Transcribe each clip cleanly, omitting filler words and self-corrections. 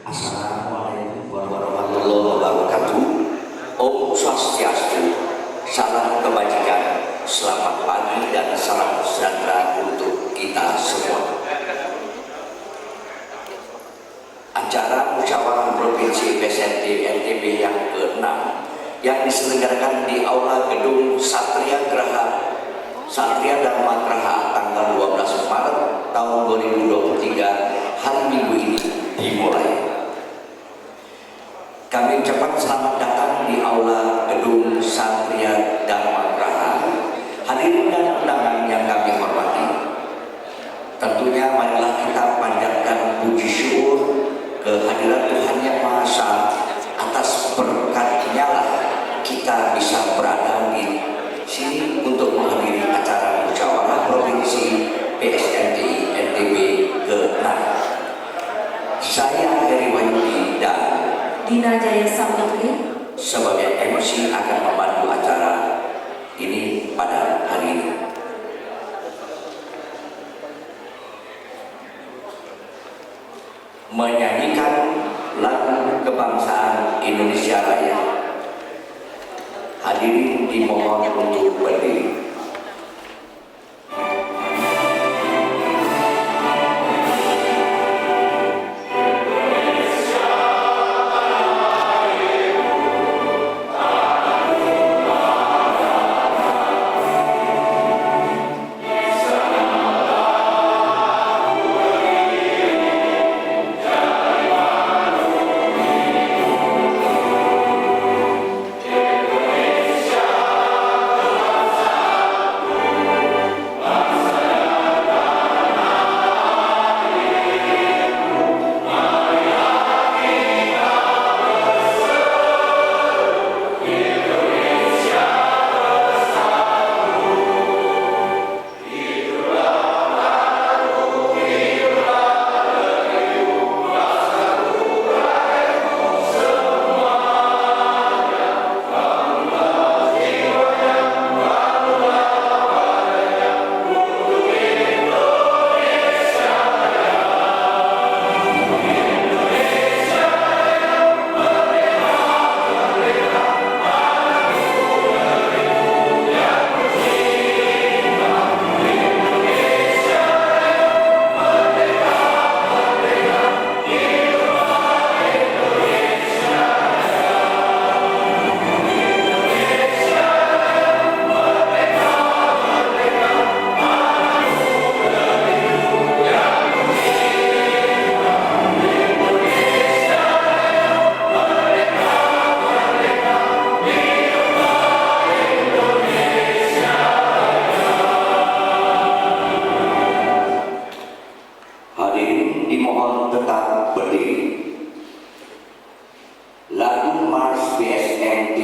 Assalamualaikum warahmatullahi wabarakatuh. Om Swastiastu, salam kebajikan, selamat pagi dan salam sejahtera untuk kita semua. Acara musyawarah provinsi PSNT NTB yang ke-6 yang diselenggarakan di Aula Gedung Satria Dharma Graha tanggal 12 Maret tahun 2023 hari Minggu ini dimulai. Kami ucapkan selamat datang di Aula Gedung Satria Dharma Graha. Hadirin dan undangan yang kami hormati, tentunya marilah kita panjatkan puji syukur kehadiran Tuhan Yang Maha Esa. Atas berkat-Nya lah kita bisa berada di sini untuk menghadiri acara musyawarah provinsi PSNTI NTB ke-6. Saya Heri Wahyudi dan Dina Jaya Sabdakti sebagai MC akan membantu acara ini pada hari ini. Menyanyikan lagu kebangsaan Indonesia Raya. Hadirin dimohon untuk berdiri. Dimohon tetap berdiri. Lagu Mars PSNT.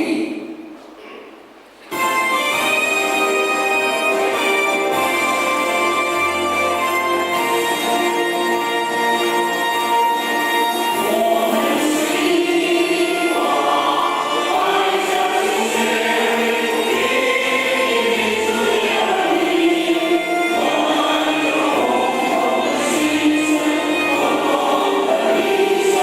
Peace.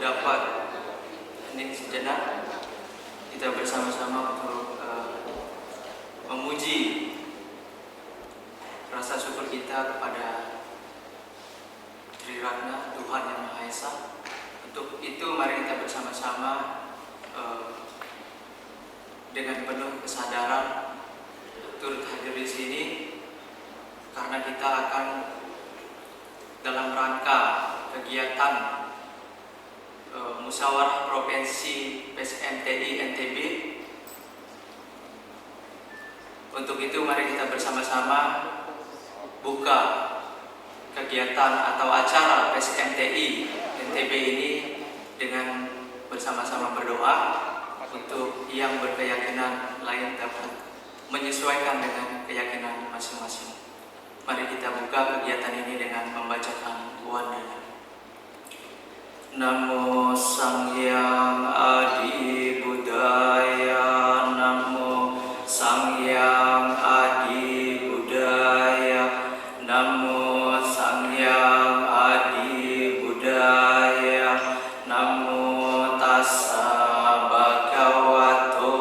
dapat hening sejenak kita bersama-sama untuk memuji rasa syukur kita kepada Triratna Tuhan Yang Maha Esa. Untuk itu mari kita bersama-sama dengan penuh kesadaran turut hadir di sini karena kita akan dalam rangka kegiatan Musyawarah Provinsi PSMTI NTB. Untuk itu mari kita bersama-sama buka kegiatan atau acara PSMTI NTB ini dengan bersama-sama berdoa untuk yang berkeyakinan lain dapat menyesuaikan dengan keyakinan masing-masing. Mari kita buka kegiatan ini dengan membacakan wandana. Namo Sang Hyang Adi Budaya, Namo Sang Hyang Adi Budaya, Namo Sang Hyang Adi Budaya, Namo Tassa Bhagavato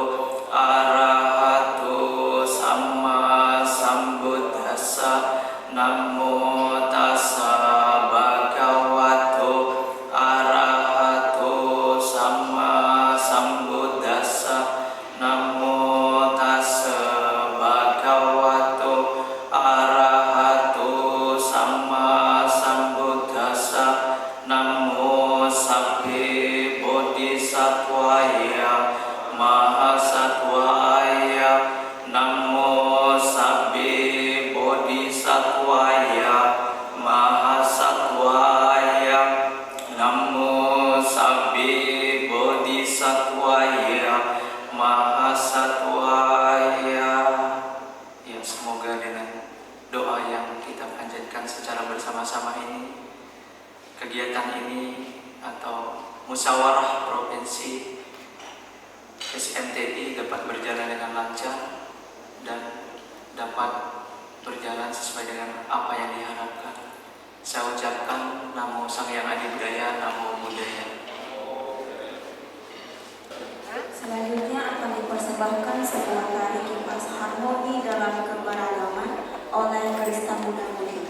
Arahato Sama Sambuddhassa, Namo Tassa Bhagavato Arahato Sama Sambuddhassa, Namo Tassa Bhagavato Arahato Sama Sambuddhassa, Namo Sabbe Bodhisattvaya Mahasattvaya, Namo Sabbe Bodhisattvaya Mahasattvaya, Namo Sabbe Bodhisattvaya Mahasattvaya. Ya, semoga dengan doa yang kita panjatkan secara bersama-sama ini, kegiatan ini atau musyawarah provinsi SMTI dapat berjalan dengan lancar dan dapat berjalan sesuai dengan apa yang diharapkan. Saya ucapkan Namo Sang Hyang Adi Budaya, Namo Buddhaya. Selanjutnya akan dipersembahkan sebuah tari kipas harmoni dalam keberagaman oleh Kristen Muda Mudi.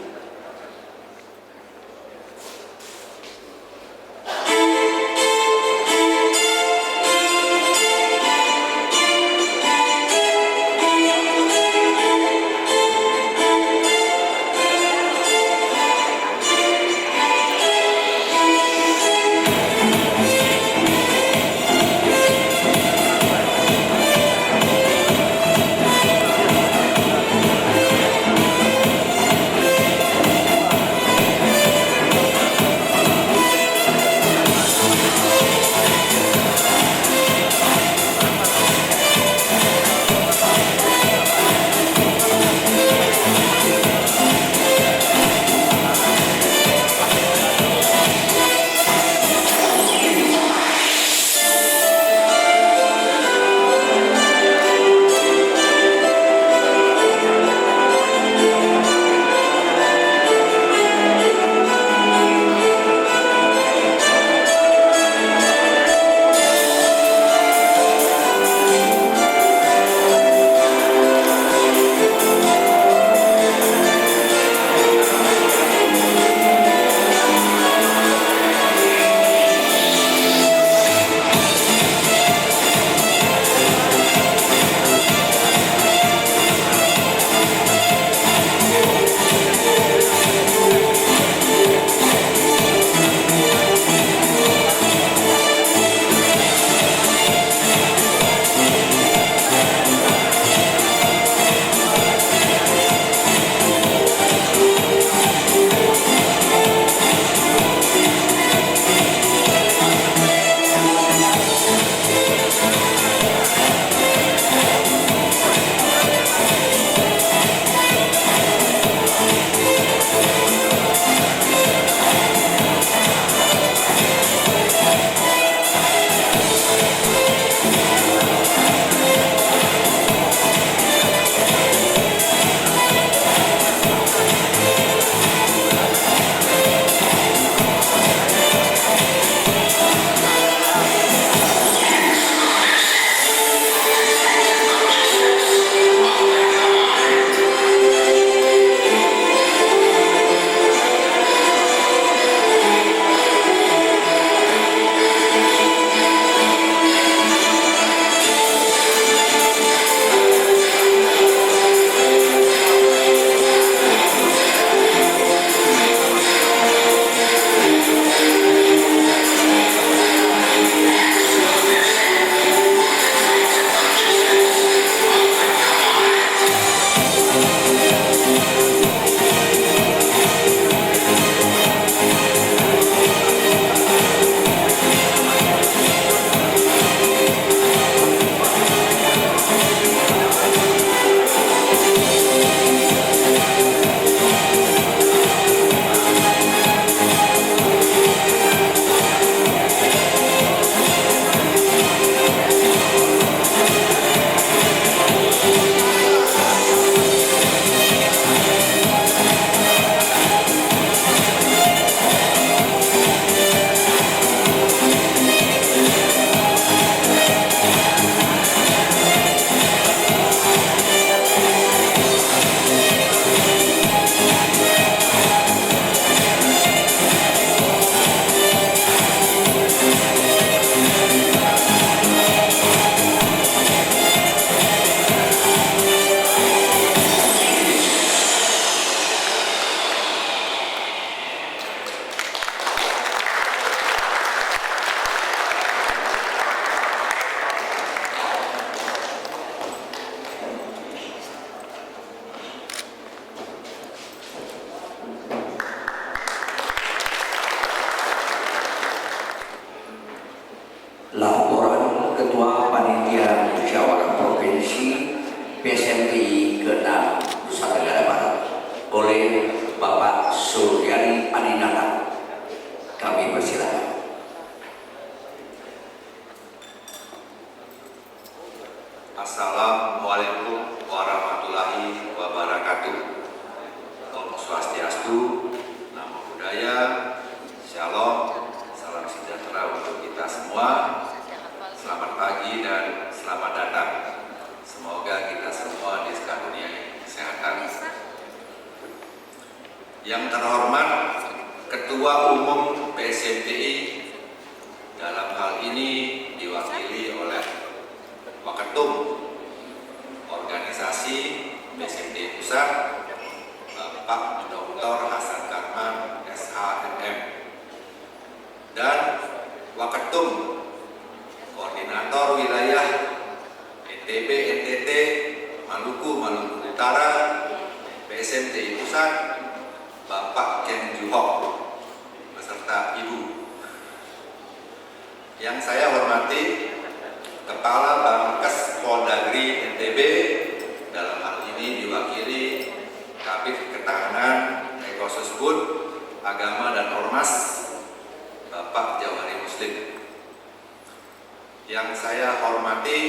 Laporan Ketua Panitia Musyawarah Provinsi PSMPI ke-6 Nusa Tenggara Barat oleh Bapak Suryani Adinata. Kami persilakan. Assalamualaikum warahmatullahi wabarakatuh. Om Swastiastu, Namo Buddhaya, Shalom, salam sejahtera untuk kita semua. Selamat pagi dan selamat datang. Semoga kita semua dikaruniai kesehatan. Yang terhormat Ketua Umum PSMPI, dalam hal ini diwakili oleh Waketum Organisasi PSMPI Pusat, Bapak Dr. Hasan Karman, SHMM, dan Waketum Koordinator Wilayah NTB, NTT, Maluku Utara, PSMPI Pusat, Bapak Ken Juhok, beserta Ibu. Yang saya hormati Kepala Bankes Poldagri NTB, dalam hal ini diwakili Kabid Ketahanan Ekosisbud Agama dan Ormas, Bapak Jawari Muslim. Yang saya hormati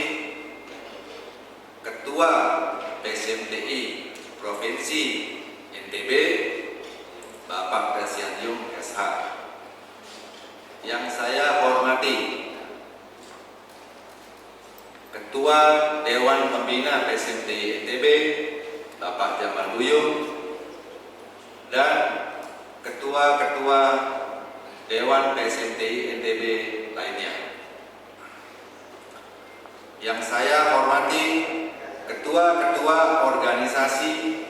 Ketua PSMPI Provinsi NTB, Bapak Presidium SH. Yang saya hormati Ketua Dewan Pembina PSMPI NTB, Bapak Jamal Duyung, dan Ketua-Ketua Dewan PSMPI NTB lainnya. Yang saya hormati Ketua-Ketua Organisasi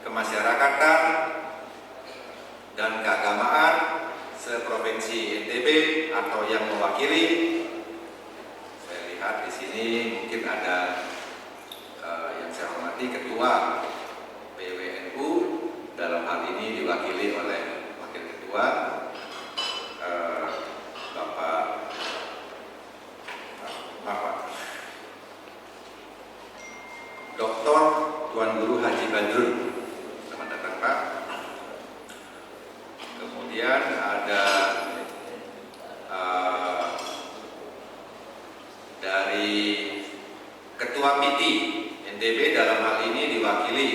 Kemasyarakatan dan Keagamaan se-Provinsi NTB atau yang mewakili. Di sini mungkin ada yang saya hormati Ketua PWNU, dalam hal ini diwakili oleh Wakil Ketua Bapak Dr. Tuan Guru Haji Badrun. Selamat datang Pak. Kemudian ada dari Ketua PITI NTB, dalam hal ini diwakili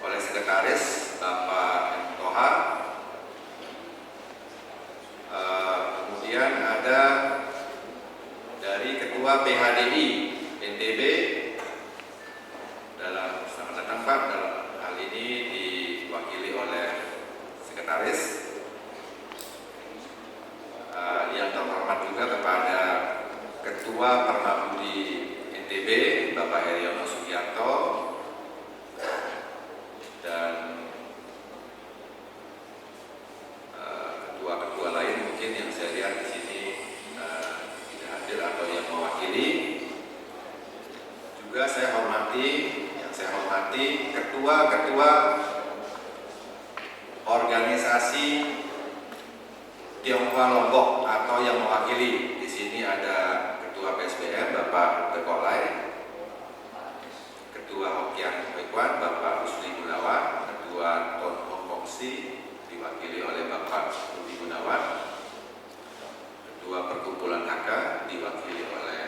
oleh Sekretaris Bapak M. Toha. Kemudian ada dari Ketua PHDI NTB, selamat datang Pak, dalam hal ini diwakili oleh Sekretaris. Yang terhormat juga kepada Ketua Permabudi NTB, Bapak Heriono Sugiarto, dan ketua-ketua lain mungkin yang saya lihat di sini tidak hadir atau yang mewakili. Juga saya hormati ketua-ketua organisasi Tionghoa Lombok atau yang mewakili. Di sini ada Ketua PSBM Bapak Tekolai, Ketua Hokian Pekuan Bapak Rusli Gunawan, Ketua Ton Hongkongsi diwakili oleh Bapak Rudi Gunawan, Ketua Perkumpulan HK diwakili oleh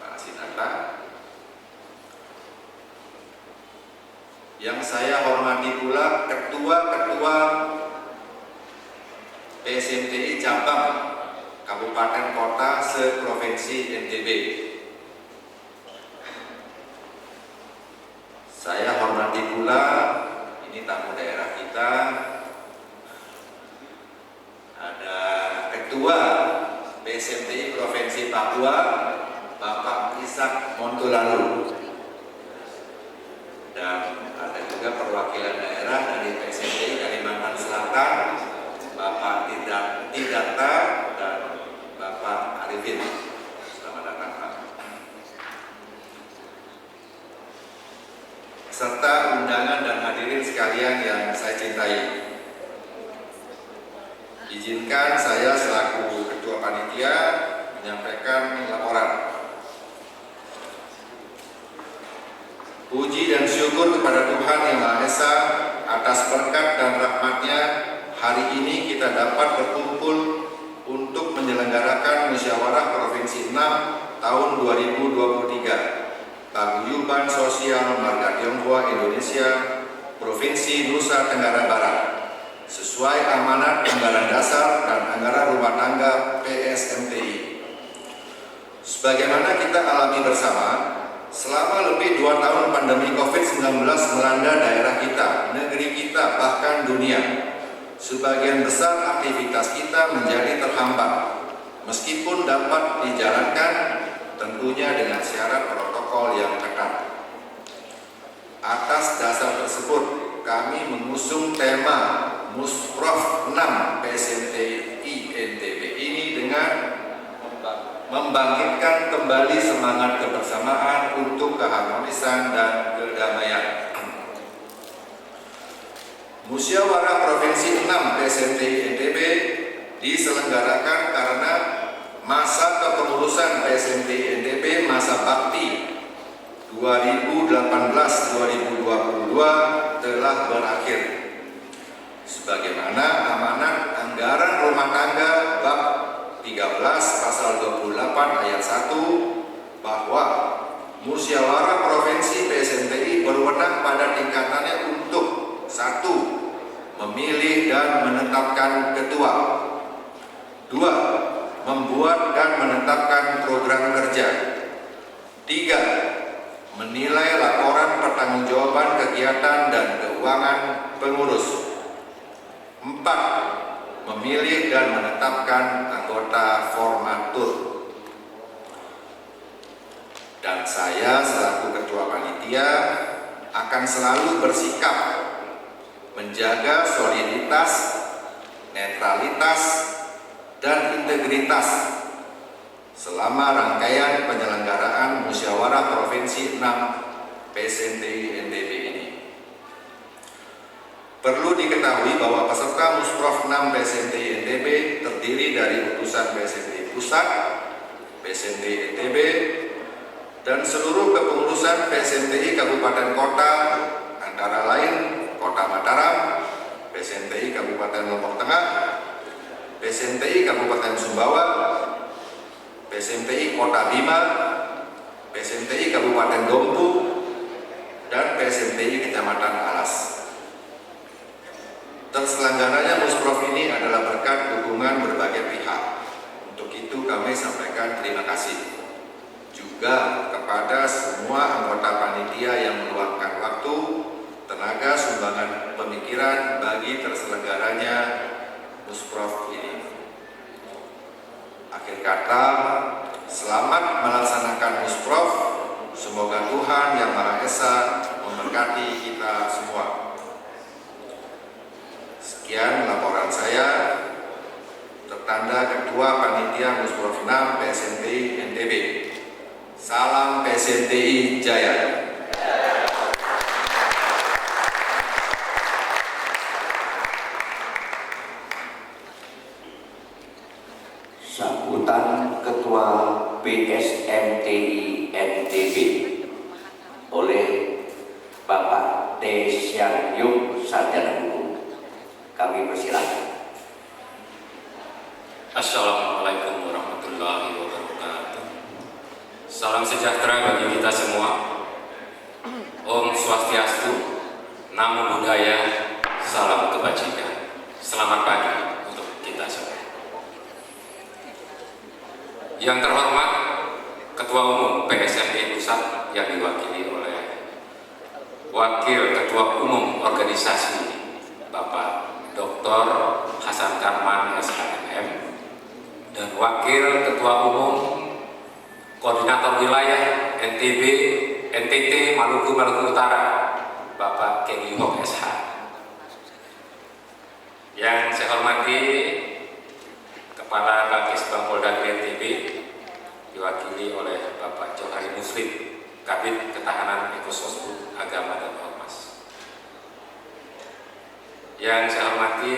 Pak Asinata. Yang saya hormati pula ketua-ketua PSMPI cabang Kabupaten Kota se-Provinsi NTB. Saya hormati pula, ini tamu daerah kita, ada Ketua PSMPI Provinsi Papua, Bapak Ishak Montulalu, dan ada juga perwakilan daerah dari PSMPI Kalimantan Selatan, Bapak Tidata dan Bapak Arifin. Selamat datang Pak. Serta undangan dan hadirin sekalian yang saya cintai. Izinkan saya selaku Ketua Panitia menyampaikan dapat berkumpul untuk menyelenggarakan Musyawarah Provinsi 6 tahun 2023 Paguyuban Sosial Marga Tionghoa Indonesia Provinsi Nusa Tenggara Barat sesuai amanat anggaran dasar dan anggaran rumah tangga PSMTI. Sebagaimana kita alami bersama, selama lebih 2 tahun pandemi COVID-19 melanda daerah kita, negeri kita, bahkan dunia, sebagian besar aktivitas kita menjadi terhambat, meskipun dapat dijalankan tentunya dengan syarat protokol yang ketat. Atas dasar tersebut, kami mengusung tema Musprof 6 PSMTI NTB ini dengan membangkitkan kembali semangat kebersamaan untuk keharmonisan dan kedamaian. Musyawarah Provinsi 6 PSMTI NTB diselenggarakan karena masa kepengurusan PSMTI NTB masa bakti 2018-2022 telah berakhir. Sebagaimana amanat anggaran rumah tangga bab 13 pasal 28 ayat 1 bahwa Musyawarah Provinsi PSMTI berwenang pada tingkatannya untuk 1. Memilih dan menetapkan ketua. 2. Membuat dan menetapkan program kerja. 3. Menilai laporan pertanggungjawaban kegiatan dan keuangan pengurus. 4. Memilih dan menetapkan anggota formatur. Dan saya selaku ketua panitia akan selalu bersikap menjaga soliditas, netralitas, dan integritas selama rangkaian penyelenggaraan Musyawarah Provinsi 6 PSMTI NTB ini. Perlu diketahui bahwa peserta Musprof 6 PSMTI NTB terdiri dari utusan PSMTI Pusat, PSMTI NTB, dan seluruh kepengurusan PSMTI Kabupaten Kota antara lain Kota Mataram, PSMTI Kabupaten Lombok Tengah, PSMTI Kabupaten Sumbawa, PSMTI Kota Bima, PSMTI Kabupaten Dompu, dan PSMTI Kecamatan Alas. Terselenggaranya Musprof ini adalah berkat dukungan berbagai pihak. Untuk itu kami sampaikan terima kasih juga kepada semua anggota panitia yang meluangkan waktu, tenaga, sumbangan pemikiran bagi terselenggaranya Musprof ini. Akhir kata, selamat melaksanakan Musprof. Semoga Tuhan Yang Maha Esa memberkati kita semua. Sekian laporan saya, tertanda Ketua Panitia Musprof 6 PSMTI NTB. Salam PSMTI Jaya. Sambutan Ketua PSMTI NTB oleh Bapak T. Siang Yung, Sarjana Hukum. Kami persilakan. Assalamualaikum warahmatullahi wabarakatuh. Salam sejahtera bagi kita semua. Om Swastiastu, Namo Buddhaya, salam kebajikan. Selamat pagi untuk kita semua. Yang terhormat Ketua Umum PSMTI Pusat yang diwakili oleh Wakil Ketua Umum Organisasi Bapak Dr. Hasan Karman SHMM, dan Wakil Ketua Umum Koordinator Wilayah NTB, NTT Maluku Utara, Bapak Kenny Hok SH. Yang saya hormati Kepala Bakis Bampolda NTB, diwakili oleh Bapak Johari Muslim, Kabid Ketahanan Ekososbud Agama dan Ormas. Yang saya hormati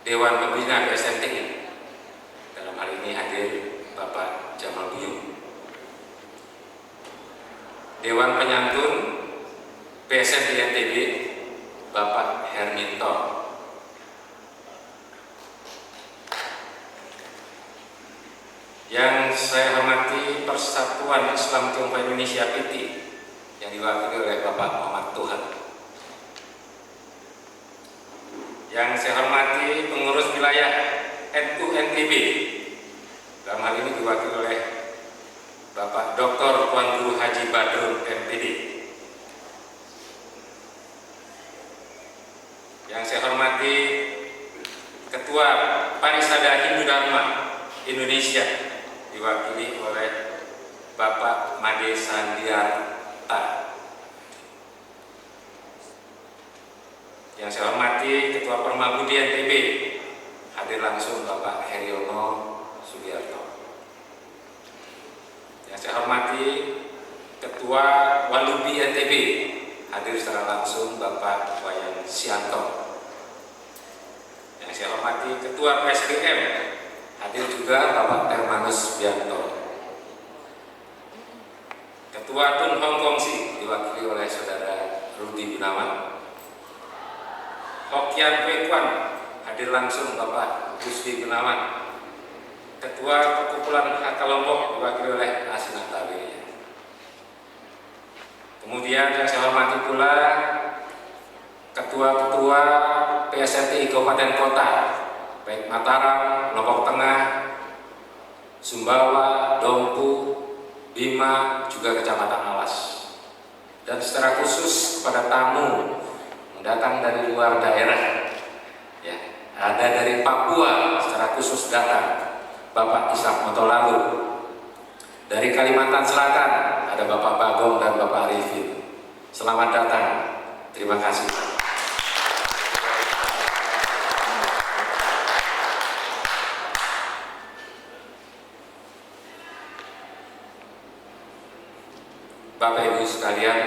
Dewan Pembina PSMTI, dalam hal ini hadir Bapak Jamal Buyung. Dewan Penyantun PSMTI NTB, Bapak Herminto. Yang saya hormati Persatuan Islam Tionghoa Indonesia PT yang diwakili oleh Bapak Muhammad Tuhan. Yang saya hormati pengurus wilayah NU NTB, dalam hal ini diwakili oleh Bapak Dr. Tuan Guru Haji Badrun MPD. Yang saya hormati Ketua Parisada Hindu Dharma Indonesia, diwakili oleh Bapak Made Sandiarta. Yang saya hormati Ketua Permabudi NTB, hadir langsung Bapak Heriono Sugiarto. Yang saya hormati Ketua Walubi NTB, hadir secara langsung Bapak Wayan Sianto. Yang saya hormati Ketua PSBM, hadir juga Bapak Termanus Bianto. Ketua Tun Hong Kongsi diwakili oleh Saudara Rudi Gunawan. Hokian Wekuan, hadir langsung Bapak Rusdi Gunawan. Ketua Perkumpulan Hakka Lombok diwakili oleh Asinata Wirya. Kemudian yang saya hormati pula Ketua-Ketua PSNTI Kabupaten Kota, baik Mataram, Lombok Tengah, Sumbawa, Dompu, Bima, juga Kecamatan Alas. Dan secara khusus kepada tamu datang dari luar daerah, ya, ada dari Papua secara khusus datang Bapak Ishak Motolalu. Dari Kalimantan Selatan ada Bapak Bagong dan Bapak Arifin. Selamat datang, terima kasih. Bapak Ibu sekalian,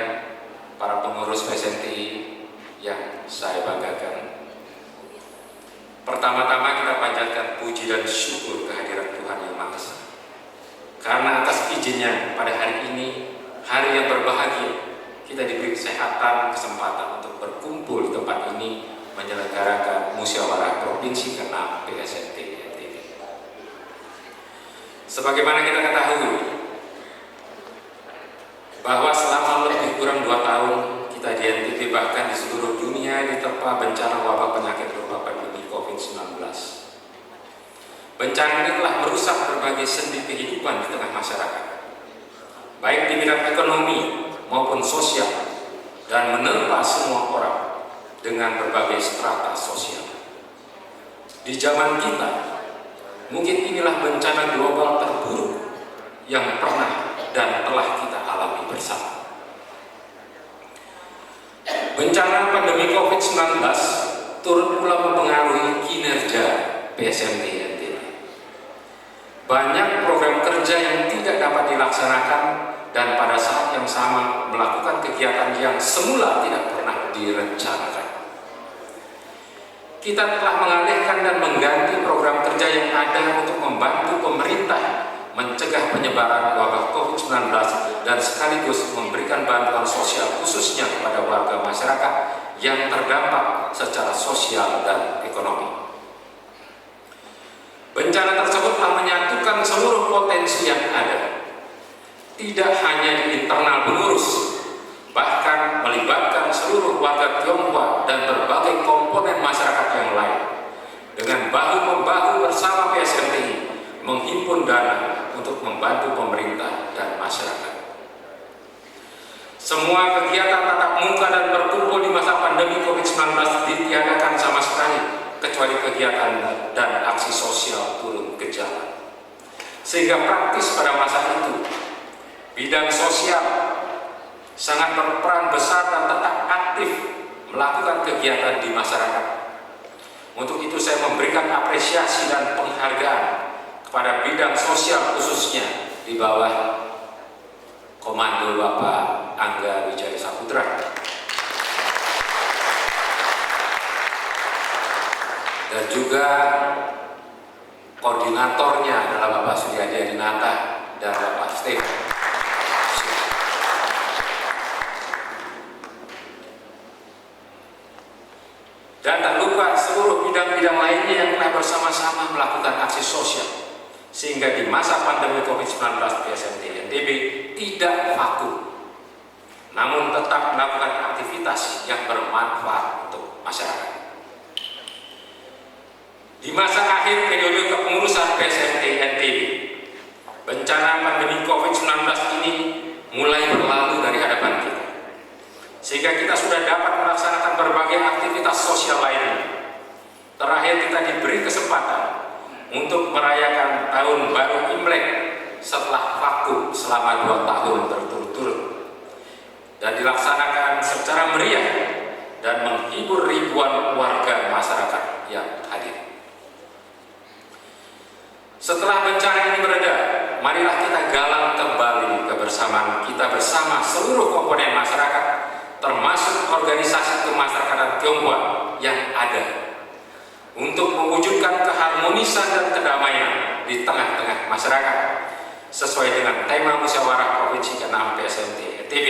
para pengurus PSNTI yang saya banggakan. Pertama-tama kita panjatkan puji dan syukur kehadiran Tuhan Yang Maha Esa. Karena atas izinnya pada hari ini, hari yang berbahagia, kita diberi kesehatan, kesempatan untuk berkumpul di tempat ini menyelenggarakan musyawarah provinsi ke-6 PSNTI NTB. Sebagaimana kita ketahui bahwa selama lebih kurang 2 tahun kita di NTB bahkan di seluruh dunia diterpa bencana wabah penyakit berupa pandemi COVID-19. Bencana ini telah merusak berbagai sendi kehidupan di tengah masyarakat, baik di bidang ekonomi maupun sosial, dan menerpa semua orang dengan berbagai strata sosial. Di zaman kita, mungkin inilah bencana global terburuk yang pernah dan telah kita alami bersama. Bencana pandemi COVID-19 turut pula mempengaruhi kinerja PSNTI NTB. Banyak program kerja yang tidak dapat dilaksanakan dan pada saat yang sama melakukan kegiatan yang semula tidak pernah direncanakan. Kita telah mengalihkan dan mengganti program kerja yang ada untuk membantu pemerintah mencegah penyebaran wabah COVID-19 dan sekaligus memberikan bantuan sosial khususnya kepada warga masyarakat yang terdampak secara sosial dan ekonomi. Bencana tersebut telah menyatukan seluruh potensi yang ada, tidak hanya di internal pengurus, bahkan melibatkan seluruh warga Tionghoa dan berbagai komponen masyarakat yang lain, dengan bahu-membahu bersama PSNTI menghimpun dana untuk membantu pemerintah dan masyarakat. Semua kegiatan tatap muka dan berkumpul di masa pandemi COVID-19 ditiadakan sama sekali, kecuali kegiatan dan aksi sosial turun ke jalan. Sehingga praktis pada masa itu, bidang sosial sangat berperan besar dan tetap aktif melakukan kegiatan di masyarakat. Untuk itu saya memberikan apresiasi dan penghargaan kepada bidang sosial khususnya di bawah komando Bapak Angga Wijaya Saputra. Dan juga koordinatornya adalah Bapak Suryadi Adinata dan Bapak Steve. Dan tak lupa seluruh bidang-bidang lainnya yang telah bersama-sama melakukan aksi sosial sehingga di masa pandemi COVID-19 PSMT NTB tidak vakum, namun tetap melakukan aktivitas yang bermanfaat untuk masyarakat. Di masa akhir periode kepengurusan PSMT NTB, bencana pandemi COVID-19 ini mulai berlalu dari hadapan kita, sehingga kita sudah dapat melaksanakan berbagai aktivitas sosial lainnya. Terakhir kita diberi kesempatan untuk merayakan Tahun Baru Imlek setelah vakum selama 2 tahun berturut-turut, dan dilaksanakan secara meriah dan menghibur ribuan warga masyarakat yang hadir. Setelah bencana ini mereda, marilah kita galang kembali kebersamaan kita bersama seluruh komponen masyarakat, termasuk organisasi kemasyarakatan Tionghoa yang ada, untuk mewujudkan keharmonisan dan kedamaian di tengah-tengah masyarakat sesuai dengan tema musyawarah Provinsi ke-6 PSMT NTB,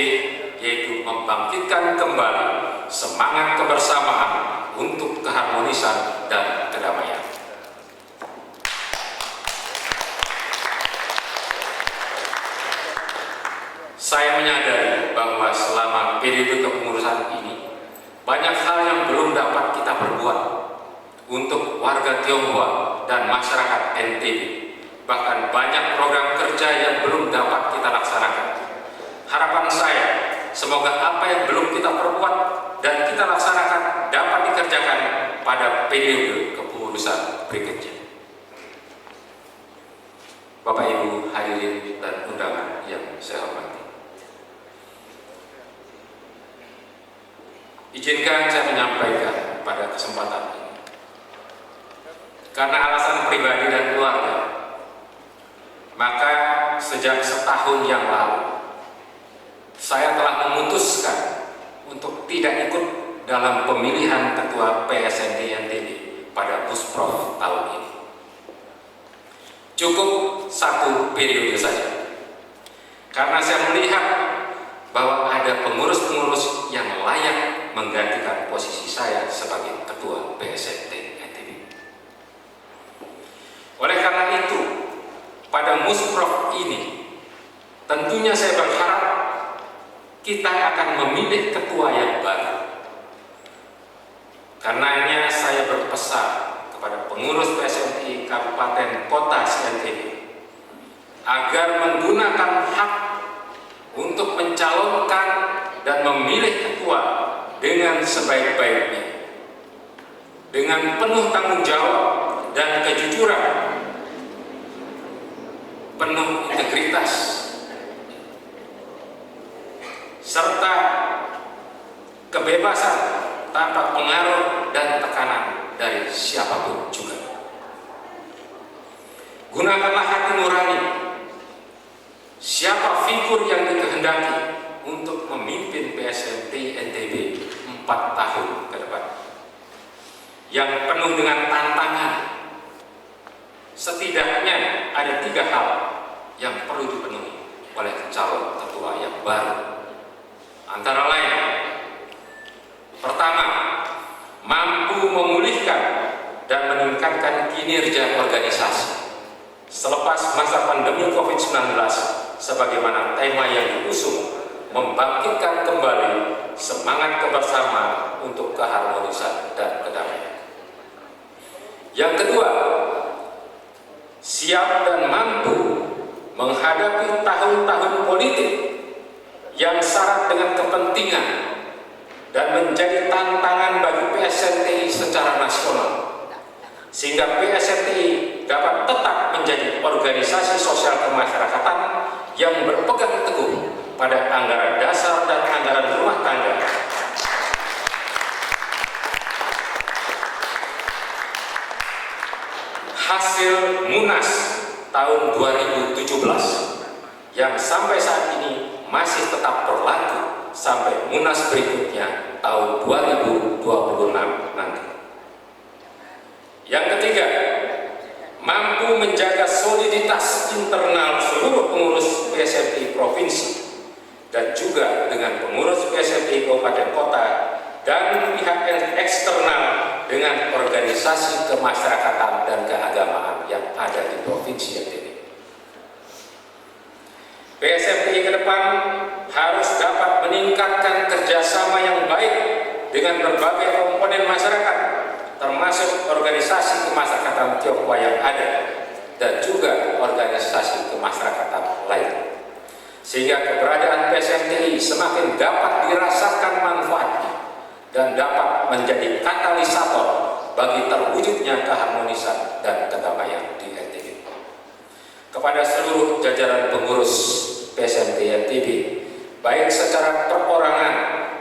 yaitu membangkitkan kembali semangat kebersamaan untuk keharmonisan dan kedamaian. Saya menyadari bahwa selama periode kepengurusan ini banyak hal yang belum dapat kita perbuat untuk warga Tionghoa dan masyarakat NTB. Bahkan banyak program kerja yang belum dapat kita laksanakan. Harapan saya, semoga apa yang belum kita perbuat dan kita laksanakan dapat dikerjakan pada periode kepengurusan berikutnya. Bapak Ibu hadirin dan undangan yang saya hormati, izinkan saya menyampaikan pada kesempatan ini, karena alasan pribadi dan keluarga, maka sejak setahun yang lalu saya telah memutuskan untuk tidak ikut dalam pemilihan ketua PSMT NTB pada Busprov tahun ini. Cukup 1 periode saja, karena saya melihat bahwa ada pengurus-pengurus yang layak menggantikan posisi saya sebagai ketua PSMT NTB. Oleh karena itu, pada Musprov ini tentunya saya berharap kita akan memilih ketua yang baru. Karenanya saya berpesan kepada pengurus PSMT Kabupaten Kota NTB agar menggunakan hak untuk mencalonkan dan memilih ketua dengan sebaik-baiknya, dengan penuh tanggung jawab dan kejujuran, penuh integritas, serta kebebasan tanpa pengaruh dan tekanan dari siapapun juga. Gunakanlah hati nurani. Siapa figur yang dikehendaki untuk memimpin PSMT NTB 4 tahun ke depan, yang penuh dengan tantangan. Setidaknya ada 3 hal yang perlu dipenuhi oleh calon ketua yang baru. Antara lain, pertama, mampu memulihkan dan meningkatkan kinerja organisasi selepas masa pandemi COVID-19, sebagaimana tema yang diusung, membangkitkan kembali semangat kebersamaan untuk keharmonisan dan kedamaian. Yang kedua, siap dan mampu menghadapi tahun-tahun politik yang syarat dengan kepentingan dan menjadi tantangan bagi PSMT secara nasional, sehingga PSMT dapat tetap menjadi organisasi sosial kemasyarakatan yang berpegang teguh pada anggaran dasar dan anggaran rumah tangga, hasil Munas tahun 2017 yang sampai saat ini masih tetap berlaku sampai Munas berikutnya tahun 2026 nanti. Yang ketiga, mampu menjaga soliditas internal seluruh pengurus PSMT provinsi dan juga dengan pengurus PSMT kabupaten kota dan pihak eksternal dengan organisasi kemasyarakatan dan keagamaan yang ada di Provinsi NTB. PSMTI ke depan harus dapat meningkatkan kerjasama yang baik dengan berbagai komponen masyarakat, termasuk organisasi kemasyarakatan Tionghoa yang ada dan juga organisasi kemasyarakatan lain, sehingga keberadaan PSMTI semakin dapat dirasakan manfaatnya dan dapat menjadi katalisator bagi terwujudnya keharmonisan dan kedamaian di NTB. Kepada seluruh jajaran pengurus PSMTI NTB, baik secara perorangan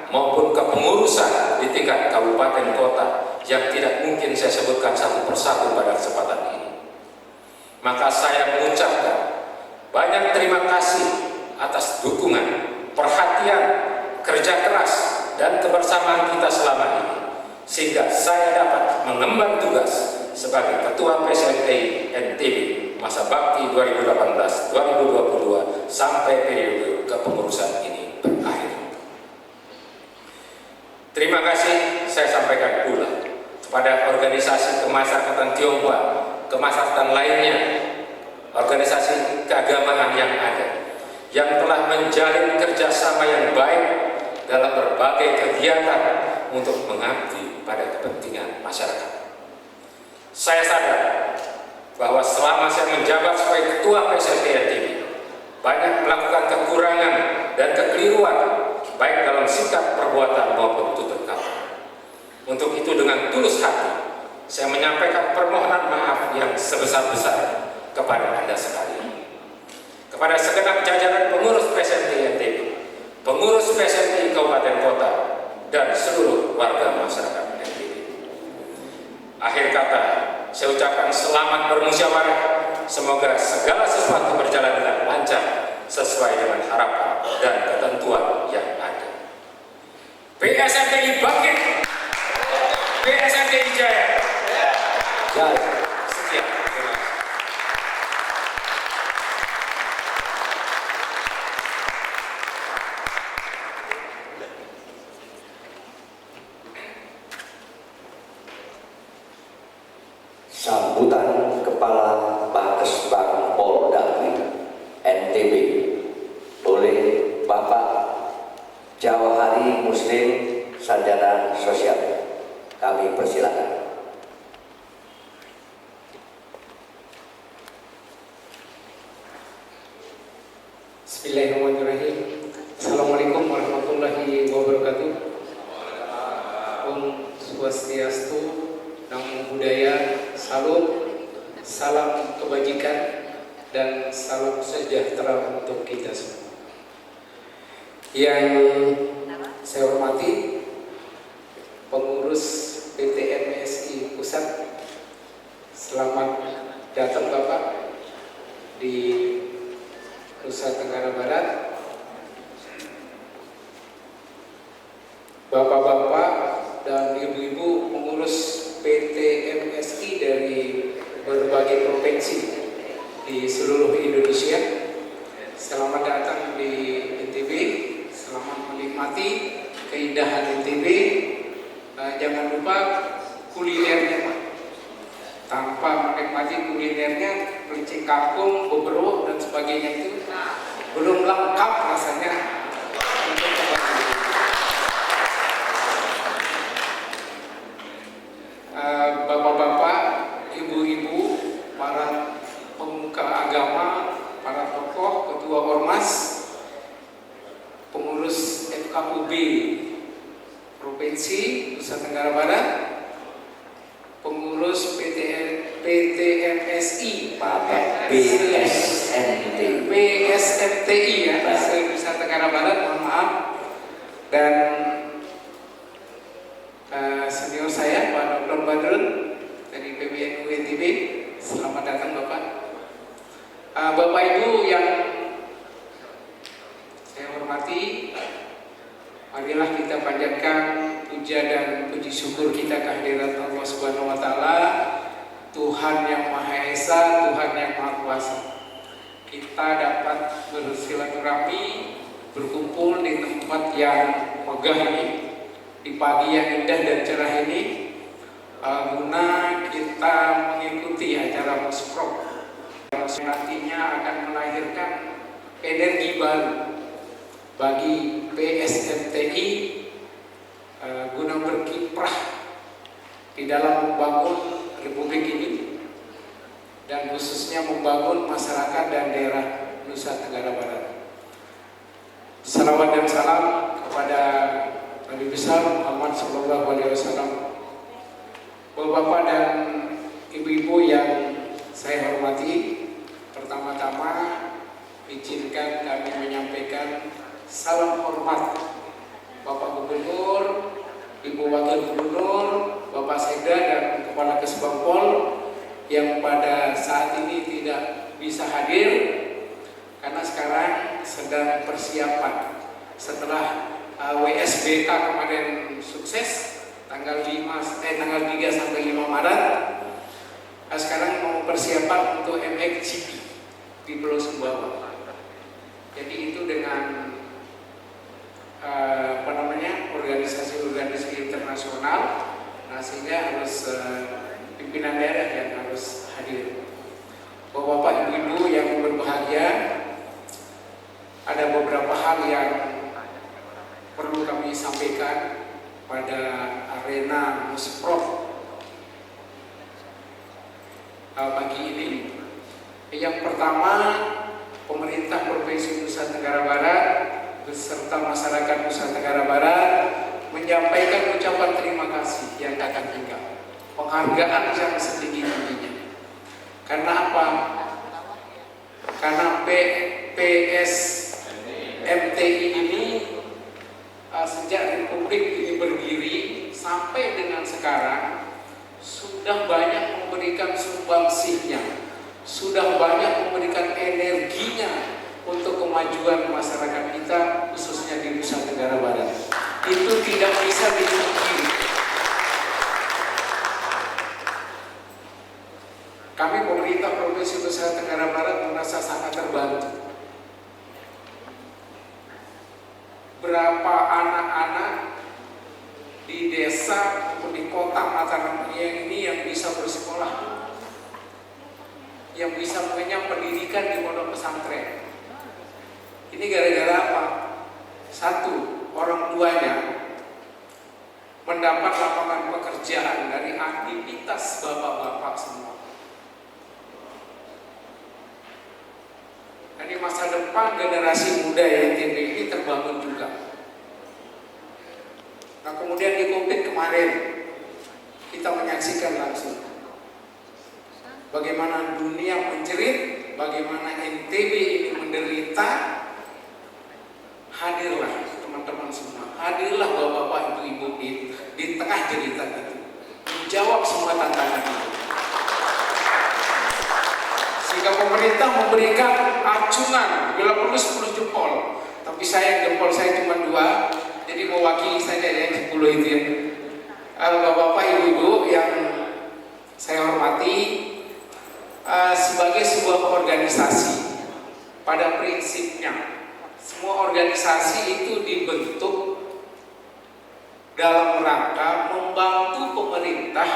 maupun kepengurusan di tingkat kabupaten kota yang tidak mungkin saya sebutkan satu persatu pada kesempatan ini, maka saya mengucapkan banyak terima kasih atas dukungan, perhatian, kerja keras, dan kebersamaan kita selama ini, sehingga saya dapat mengemban tugas sebagai Ketua PSMTI NTB masa bakti 2018-2022 sampai periode kepengurusan ini berakhir. Terima kasih saya sampaikan pula kepada organisasi kemasyarakatan Tionghoa, kemasyarakatan lainnya, organisasi keagamaan yang ada, yang telah menjalin kerjasama yang baik dalam berbagai kegiatan untuk mengabdi pada kepentingan masyarakat. Saya sadar bahwa selama saya menjabat sebagai Ketua PSMTI NTB, banyak melakukan kekurangan dan kekeliruan baik dalam sikap, perbuatan maupun tutur kata. Untuk itu dengan tulus hati saya menyampaikan permohonan maaf yang sebesar-besar kepada Anda sekalian, kepada segenap jajaran pengurus PSMTI NTB, pengurus PSMTI Kabupaten Kota, dan seluruh warga masyarakat NTB. Akhir kata, saya ucapkan selamat bermusyawarah. Semoga segala sesuatu berjalan dengan lancar sesuai dengan harapan dan ketentuan yang ada. PSMTI bangkit, PSMTI jaya. Jaya. Sekian. Terima kasih. Sambutan Kepala Bakesbang Polda NTB oleh Bapak Jawahari Muslim Sarjana Sosial. Kami persilakan. Bismillahirrahmanirrahim. Assalamualaikum warahmatullahi wabarakatuh. Om Swastiastu, Namo Buddhaya, salam kebajikan dan salam sejahtera untuk kita semua. Yang saya hormati pengurus PT MSI Pusat, selamat datang Bapak di Nusa Tenggara Barat. Bapak-bapak dan ibu-ibu pengurus PT MSI dari berbagai provinsi di seluruh Indonesia, selamat datang di NTB. Selamat menikmati keindahan NTB. Jangan lupa kulinernya, Pak. Tanpa menikmati kulinernya, kelinci kangkung, beberuk dan sebagainya itu belum lengkap rasanya untuk kembali. Bapak-bapak, ibu-ibu, para pemuka agama, para tokoh, ketua ormas, pengurus FKUB Provinsi Nusa Tenggara Barat, pengurus PTMSI, PSMTI ya, Nusa Tenggara Barat, mohon maaf, dan senior saya Pak Dr. Badrun dari PBNU NTB, selamat datang Bapak. Bapak Ibu yang saya hormati, marilah kita panjatkan puja dan puji syukur kita kehadirat Allah Subhanahu wa taala, Tuhan yang Maha Esa, Tuhan yang Maha Kuasa. Kita dapat bersilaturahmi, berkumpul di tempat yang megah ini, di pagi yang indah dan cerah ini, guna kita mengikuti acara Musprok yang nantinya akan melahirkan energi baru bagi PSMTI, guna berkiprah di dalam membangun Republik ini dan khususnya membangun masyarakat dan daerah Nusa Tenggara Barat. Salawat dan salam kepada Nabi besar Muhammad SAW. Bapak-bapak dan ibu-ibu yang saya hormati, pertama-tama izinkan kami menyampaikan salam hormat Bapak Gubernur, Ibu Wakil Gubernur, Bapak Sekda dan Kepala Kesbangpol yang pada saat ini tidak bisa hadir karena sekarang sedang persiapan setelah WSBK kemarin sukses tanggal 3 sampai 5 Maret. Sekarang mau persiapan untuk MXGP di Pulau Sumbawa. Jadi itu dengan organisasi internasional, nah sehingga harus pimpinan daerah yang harus hadir. Bapak-bapak, ibu-ibu yang berbahagia, ada beberapa hal yang perlu kami sampaikan pada arena Musprok pagi ini. Yang pertama, pemerintah Provinsi Nusa Tenggara Barat beserta masyarakat Nusa Tenggara Barat menyampaikan ucapan terima kasih yang akan tinggal, penghargaan yang setinggi-tingginya. Karena apa? Karena PSMTI ini sejak Republik ini berdiri sampai dengan sekarang sudah banyak memberikan sumbangsihnya, sudah banyak memberikan energinya untuk kemajuan masyarakat kita, khususnya di Nusa Tenggara Barat. Itu tidak bisa dipungkiri. Kami pemerintah Provinsi Nusa Tenggara Barat merasa sangat terbantu. Berapa anak-anak di desa atau di kota Mataram ini yang bisa bersekolah, yang bisa mengenyam pendidikan di pondok pesantren. Ini gara-gara apa? Satu, orang tuanya mendapat lapangan pekerjaan dari aktivitas bapak-bapak semua. Jadi masa depan generasi muda YTB ini terbangun juga. Nah kemudian di COVID kemarin kita menyaksikan langsung bagaimana dunia menjerit, bagaimana NTB ini menderita. Hadirlah teman-teman semua, hadirlah bapak-bapak, ibu-ibu di tengah cerita itu, menjawab semua tantangan itu. Sehingga pemerintah memberikan acungan, bila perlu 10 jempol, tapi jempol saya cuma 2, jadi mewakili saja ya 10 itu ya. Bapak-bapak, ibu-ibu yang saya hormati, sebagai sebuah organisasi, pada prinsipnya semua organisasi itu dibentuk dalam rangka membantu pemerintah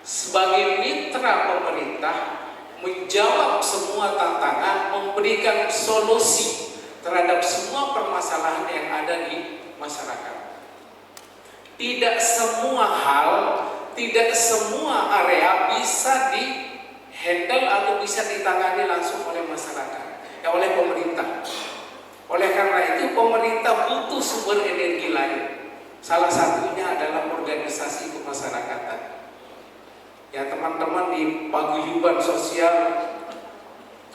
sebagai mitra pemerintah menjawab semua tantangan, memberikan solusi terhadap semua permasalahan yang ada di masyarakat. Tidak semua hal, tidak semua area bisa di-handle atau bisa ditangani langsung oleh masyarakat, oleh pemerintah. Oleh karena itu pemerintah butuh sumber energi lain. Salah satunya adalah organisasi kemasyarakatan. Ya teman-teman di paguyuban sosial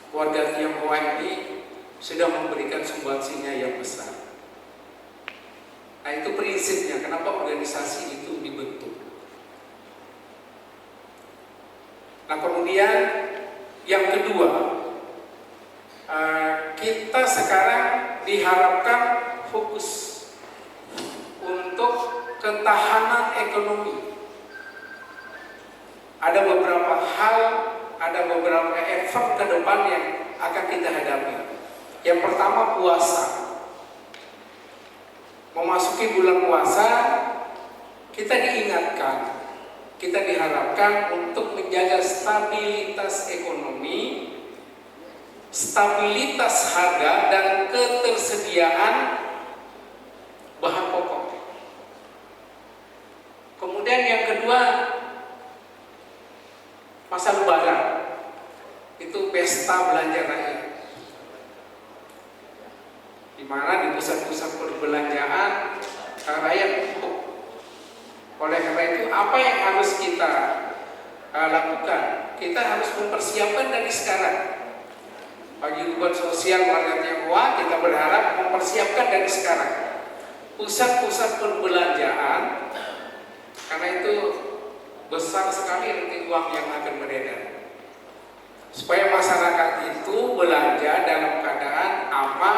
warga Tionghoa ini sudah memberikan sumbangsinya yang besar. Nah itu prinsipnya kenapa organisasi itu dibentuk. Nah kemudian yang kedua, kita sekarang diharapkan fokus untuk ketahanan ekonomi. Ada beberapa hal, ada beberapa efek ke depan yang akan kita hadapi. Yang pertama puasa. Memasuki bulan puasa, kita diingatkan, kita diharapkan untuk menjaga stabilitas ekonomi, stabilitas harga, dan ketersediaan bahan pokok. Kemudian yang kedua, masa lebaran itu pesta belanja rakyat, di mana di pusat-pusat perbelanjaan rakyat empuk. Oleh karena itu, apa yang harus kita lakukan? Kita harus mempersiapkan dari sekarang. Paguyuban sosial warga Tionghoa, kita berharap mempersiapkan dari sekarang pusat-pusat perbelanjaan, karena itu besar sekali nanti uang yang akan beredar. Supaya masyarakat itu belanja dalam keadaan aman,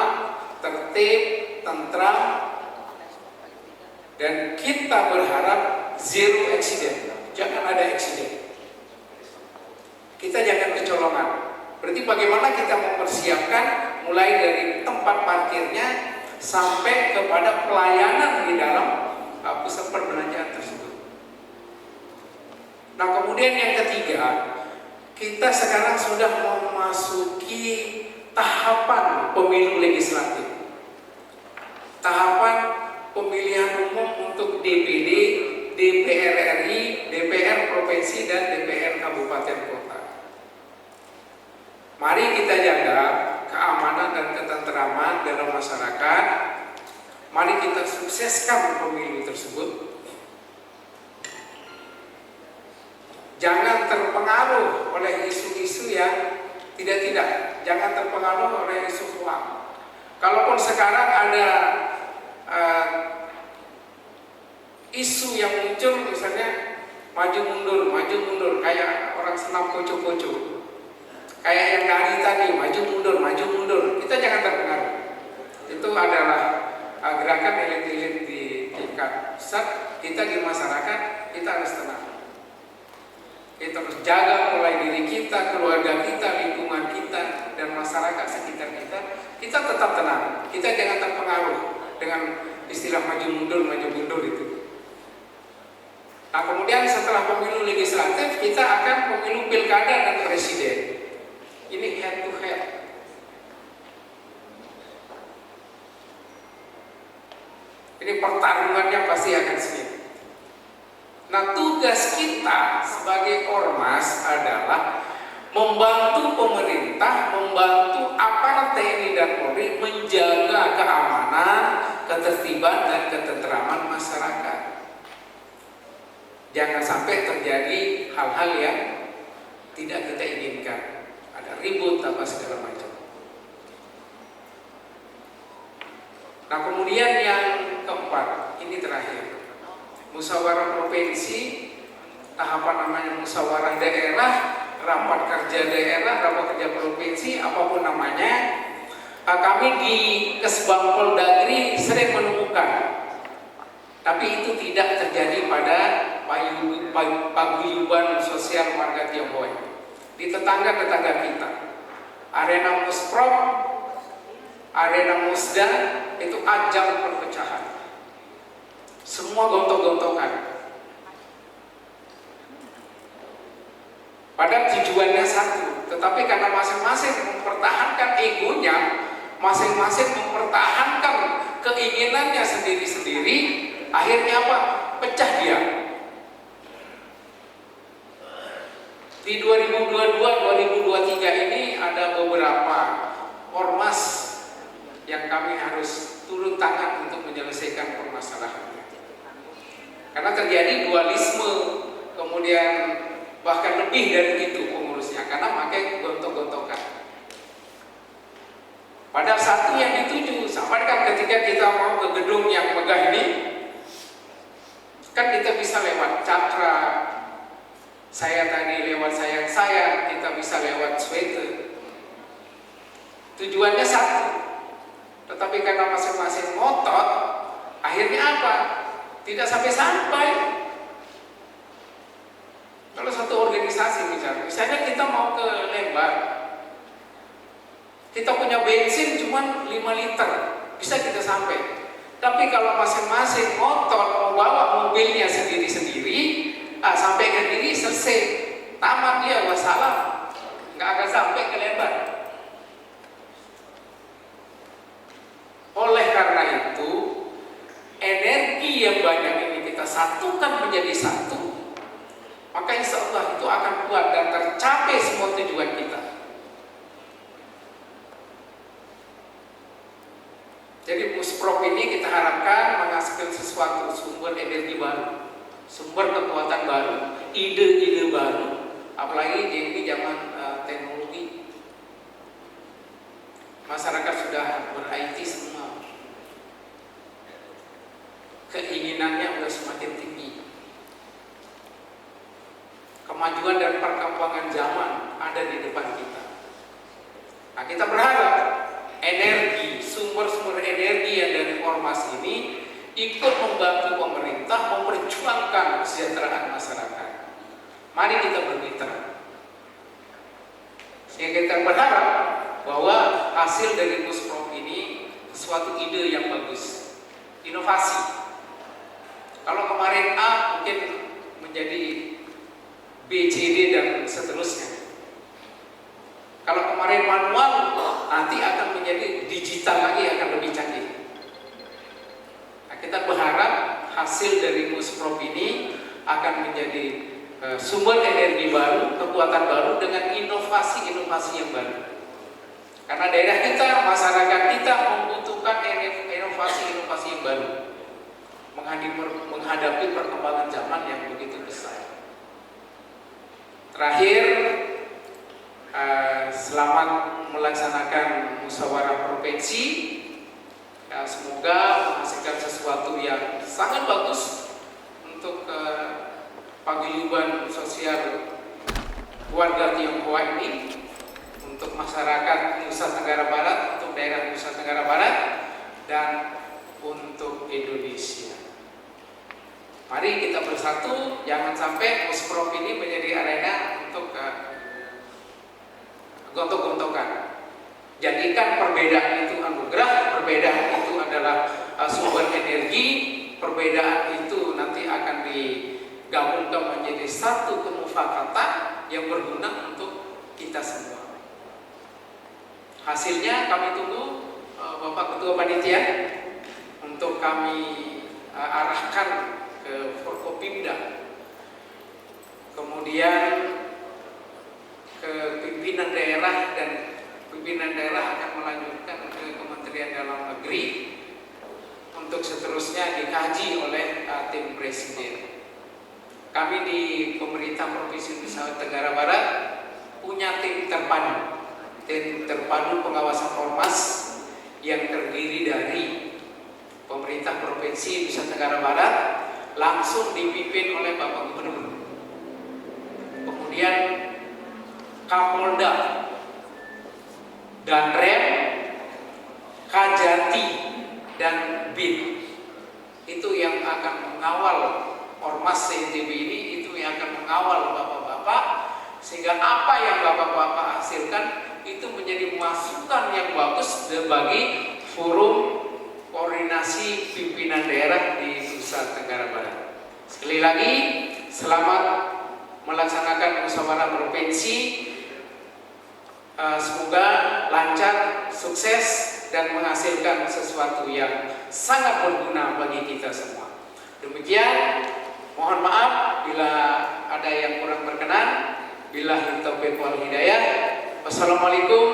tertib, tentram, dan kita berharap zero accident, jangan ada accident. Kita jangan kecolongan. Berarti bagaimana kita mempersiapkan mulai dari tempat parkirnya sampai kepada pelayanan di dalam pusat perbelanjaan tersebut. Nah, kemudian yang ketiga, kita sekarang sudah memasuki tahapan pemilu legislatif, tahapan pemilihan umum untuk DPD, DPR RI, DPR provinsi, dan DPR kabupaten kota. Mari kita jaga keamanan dan ketenteraman dalam masyarakat. Mari kita sukseskan pemilu tersebut. Jangan terpengaruh oleh isu-isu yang tidak. Jangan terpengaruh oleh isu uang. Kalaupun sekarang ada isu yang muncul, misalnya maju mundur, kayak orang senam koco-koco, kayak yang dari tadi maju mundur, kita jangan terpengaruh. Itu adalah gerakan elit-elit di tingkat pusat. Kita di masyarakat, kita harus tenang. Kita harus jaga mulai diri kita, keluarga kita, lingkungan kita, dan masyarakat sekitar kita. Kita tetap tenang, kita jangan terpengaruh dengan istilah maju mundur itu. Nah, kemudian setelah pemilu legislatif, kita akan pemilu pilkada dan presiden. Ini head to head. Ini pertarungannya pasti akan sengit. Nah, tugas kita sebagai ormas adalah membantu pemerintah, membantu aparat TNI dan Polri menjaga keamanan, ketertiban, dan ketenteraman masyarakat. Jangan sampai terjadi hal-hal yang tidak kita inginkan, ada ribut apa segala macam. Nah, kemudian yang keempat, ini terakhir, musyawarah provinsi, tahapan namanya musyawarah daerah, rapat kerja daerah, rapat kerja provinsi, apapun namanya. Kami di Kesbang Poldagri sering menemukan, tapi itu tidak terjadi pada paguyuban sosial warga Tionghoa di tetangga-tetangga kita. Arena Musprov, arena Musda, itu ajang perpecahan. Semua gontok-gontokan. Padahal tujuannya satu, tetapi karena masing-masing mempertahankan egonya, masing-masing mempertahankan keinginannya sendiri-sendiri, akhirnya apa? Pecah dia. Di 2022-2023 ini ada beberapa ormas yang kami harus turun tangan untuk menyelesaikan permasalahannya. Karena terjadi dualisme, kemudian bahkan lebih dari itu pengurusnya, karena pakai gontok-gontokan. Padahal satu yang dituju, sampaikan ketika kita mau ke gedung yang megah ini, kan kita bisa lewat Cakra, saya tadi lewat sayang-sayang, kita bisa lewat sweater. Tujuannya satu, tetapi karena masing-masing ngotot, akhirnya apa? Tidak sampai-sampai. Kalau satu organisasi misalnya kita mau ke Lembang, kita punya bensin cuma 5 liter, bisa kita sampai. Tapi kalau masing-masing motor mau bawa mobilnya sendiri-sendiri, sampai ke diri selesai, tamat dia, wassalam, nggak akan sampai ke lebar. Oleh karena itu, energi yang banyak ini kita satukan menjadi satu, maka insya Allah itu akan kuat dan tercapai semua tujuan kita. Jadi Musprop ini kita harapkan menghasilkan sesuatu sumber energi baru, sumber kekuatan baru, ide-ide baru, apalagi di zaman teknologi. Masyarakat sudah ber-IT semua, keinginannya sudah semakin tinggi. Kemajuan dan perkembangan zaman ada di depan kita. Nah, kita berharap energi, sumber-sumber energi yang dari ormas ini ikut membantu pemerintah memperjuangkan kesejahteraan masyarakat. Mari kita bermitra. Sehingga kita berharap bahwa hasil dari Musprop ini sesuatu ide yang bagus, inovasi. Kalau kemarin A mungkin menjadi B, C, D dan seterusnya. Kalau kemarin manual, nanti akan menjadi digital lagi, akan lebih canggih. Nah, kita berharap hasil dari Musprop ini akan menjadi sumber energi baru, kekuatan baru dengan inovasi-inovasi yang baru. Karena daerah kita, masyarakat kita membutuhkan inovasi-inovasi yang baru menghadapi perkembangan zaman yang begitu besar. Terakhir, selamat melaksanakan musyawarah provinsi. Semoga menghasilkan sesuatu yang sangat bagus untuk paguyuban sosial warga Tionghoa ini, untuk masyarakat Nusa Tenggara Barat, untuk daerah Nusa Tenggara Barat, dan untuk Indonesia. Mari kita bersatu, jangan sampai Musprop ini menjadi arena untuk gontok-gontokan. Jadikan perbedaan itu anugerah, perbedaan itu adalah sumber energi, perbedaan itu nanti akan digabungkan menjadi satu kemufakatan yang berguna untuk kita semua. Hasilnya kami tunggu Bapak Ketua Panitia untuk kami arahkan ke Forkopimda, kemudian ke pimpinan daerah, dan pimpinan daerah akan melanjutkan ke Kementerian Dalam Negeri untuk seterusnya dikaji oleh tim presiden. Kami di pemerintah Provinsi Nusa Tenggara Barat punya tim terpadu pengawasan ormas yang terdiri dari pemerintah Provinsi Nusa Tenggara Barat langsung dipimpin oleh Bapak Gubernur, kemudian Kapolda, Danrem, Kajati, dan BIN. Itu yang akan mengawal ormas CNTB ini, itu yang akan mengawal bapak-bapak, sehingga apa yang bapak-bapak hasilkan itu menjadi masukan yang bagus bagi forum koordinasi pimpinan daerah di Nusa Tenggara Barat. Sekali lagi, selamat melaksanakan musyawarah provinsi. Semoga lancar, sukses, dan menghasilkan sesuatu yang sangat berguna bagi kita semua. Demikian, mohon maaf bila ada yang kurang berkenan. Billahi taufiq wal hidayah. Wassalamualaikum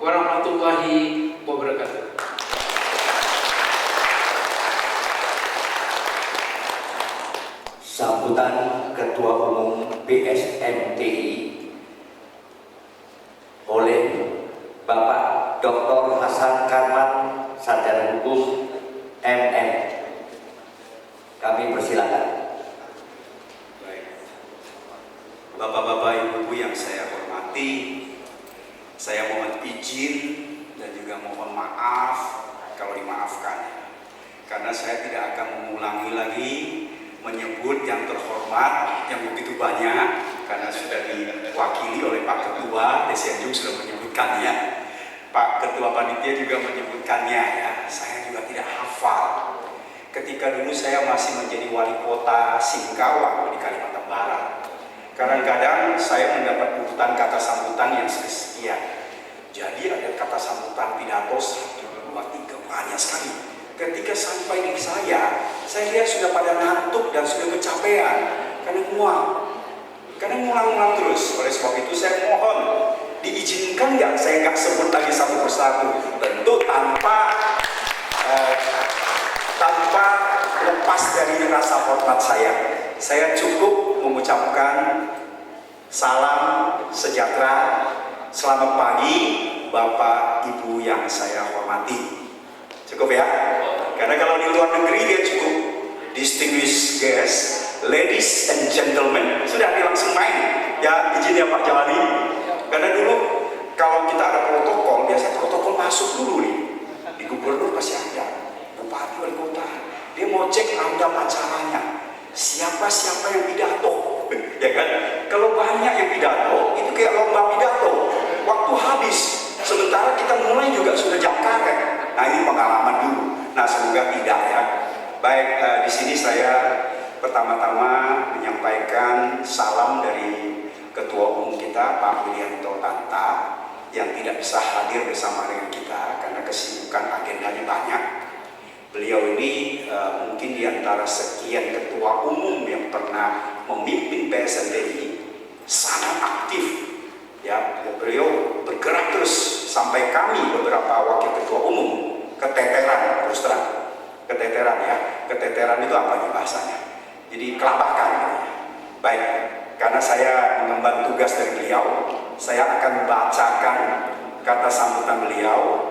warahmatullahi wabarakatuh. Sambutan Ketua Umum BSMTI oleh Bapak Dr. Hasan Karman, Sarjana Hukum MM. Kami persilakan. Baik. Bapak-bapak, ibu-ibu yang saya hormati, saya mohon izin dan juga mohon maaf kalau dimaafkan, karena saya tidak akan mengulangi lagi menyebut yang terhormat yang begitu banyak, karena sudah diwakili oleh Pak Ketua Desenjung sudah menyebutkannya, Pak Ketua Panitia juga menyebutkannya ya. Saya juga tidak hafal. ketika dulu saya masih menjadi wali kota Singkawang di Kalimantan Barat. Kadang-kadang saya mendapat urutan kata sambutan yang sekian. Jadi ada kata sambutan pidato 1, 2, 3, banyak sekali. Ketika sampai di saya lihat sudah pada ngantuk dan sudah kecapean karena mual. Karena ngulang-ngulang terus. Oleh sebab itu saya mohon diizinkan nggak saya nggak sebut lagi satu persatu. Tentu tanpa lepas dari rasa hormat saya. Saya cukup mengucapkan salam sejahtera, selamat pagi Bapak Ibu yang saya hormati. Cukup ya? Karena kalau di luar negeri dia cukup distinguished guests, ladies and gentlemen, sudah dia langsung main. Ya, izin ya Pak Jawali. Karena dulu kalau kita ada protokol, biasanya protokol masuk dulu nih. Di gubernur pasti ada, bupati, wali kota. Dia mau cek ada acaranya. Siapa-siapa yang pidato, ya kan? Kalau banyak yang pidato, itu kayak lomba pidato. Waktu habis, sementara kita mulai juga sudah jam karet. Nah ini pengalaman dulu. Nah semoga tidak ya. Baik, di sini saya pertama-tama menyampaikan salam dari Ketua Umum kita Pak Widianto Tanta yang tidak bisa hadir bersama dengan kita karena kesibukan agendanya banyak. Beliau ini mungkin di antara sekian ketua umum yang pernah memimpin PSNTI sangat aktif. Ya, beliau bergerak terus sampai kami beberapa wakil ketua umum keteteran, terus terang keteteran ya. Keteteran itu apa nih bahasanya? Jadi kelabakan. Baik, karena saya mengemban tugas dari beliau, saya akan membacakan kata sambutan beliau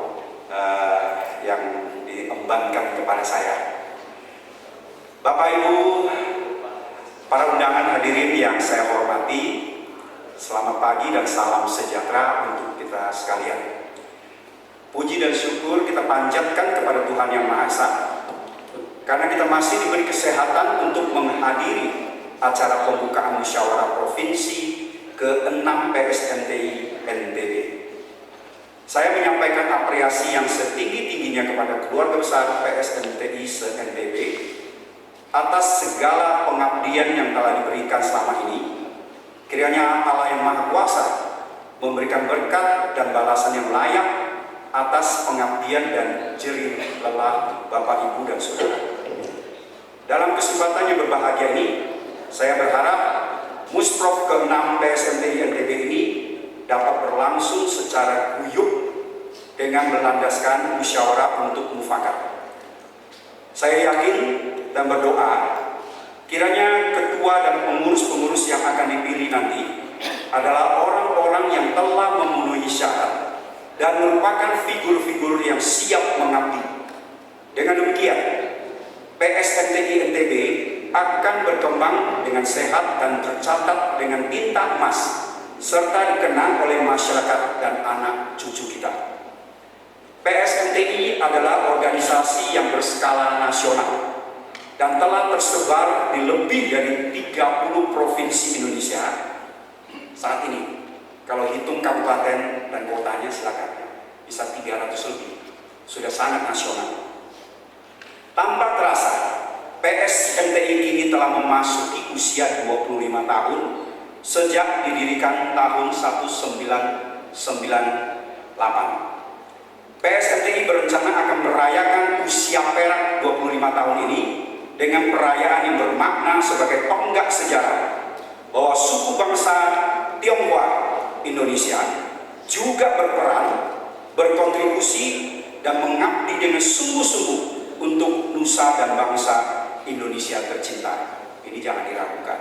yang diembankan kepada saya. Bapak Ibu, para undangan hadirin yang saya hormati, selamat pagi dan salam sejahtera untuk kita sekalian. Puji dan syukur kita panjatkan kepada Tuhan Yang Maha Esa, karena kita masih diberi kesehatan untuk menghadiri acara pembukaan musyawarah provinsi ke-6 PSNTI NTB. Saya menyampaikan apresiasi yang setinggi-tingginya kepada keluarga besar PSNTI se-NTB atas segala pengabdian yang telah diberikan selama ini. Kiranya Allah yang Maha Kuasa memberikan berkat dan balasan yang layak atas pengabdian dan jerih lelah Bapak, Ibu, dan Saudara. Dalam kesempatan yang berbahagia ini, saya berharap Musprov ke-6 PSNTI NTB ini dapat berlangsung secara guyup dengan berlandaskan musyawarah untuk mufakat. Saya yakin dan berdoa kiranya ketua dan pengurus-pengurus yang akan dipilih nanti adalah orang-orang yang telah memenuhi syarat dan merupakan figur-figur yang siap mengabdi. Dengan demikian, PSNTI NTB akan berkembang dengan sehat dan tercatat dengan tinta emas serta dikenang oleh masyarakat dan anak cucu kita. PSNTI adalah organisasi yang berskala nasional dan telah tersebar di lebih dari 30 provinsi Indonesia. Saat ini, kalau hitung kabupaten dan kotanya silakan, bisa 300 lebih, sudah sangat nasional. Tanpa terasa, PSNTI kini telah memasuki usia 25 tahun sejak didirikan tahun 1998. PSNTI berencana akan merayakan usia perak 25 tahun ini dengan perayaan yang bermakna sebagai tonggak sejarah bahwa suku bangsa Tionghoa Indonesia juga berperan, berkontribusi dan mengabdi dengan sungguh-sungguh untuk nusa dan bangsa Indonesia tercinta. Ini jangan diragukan.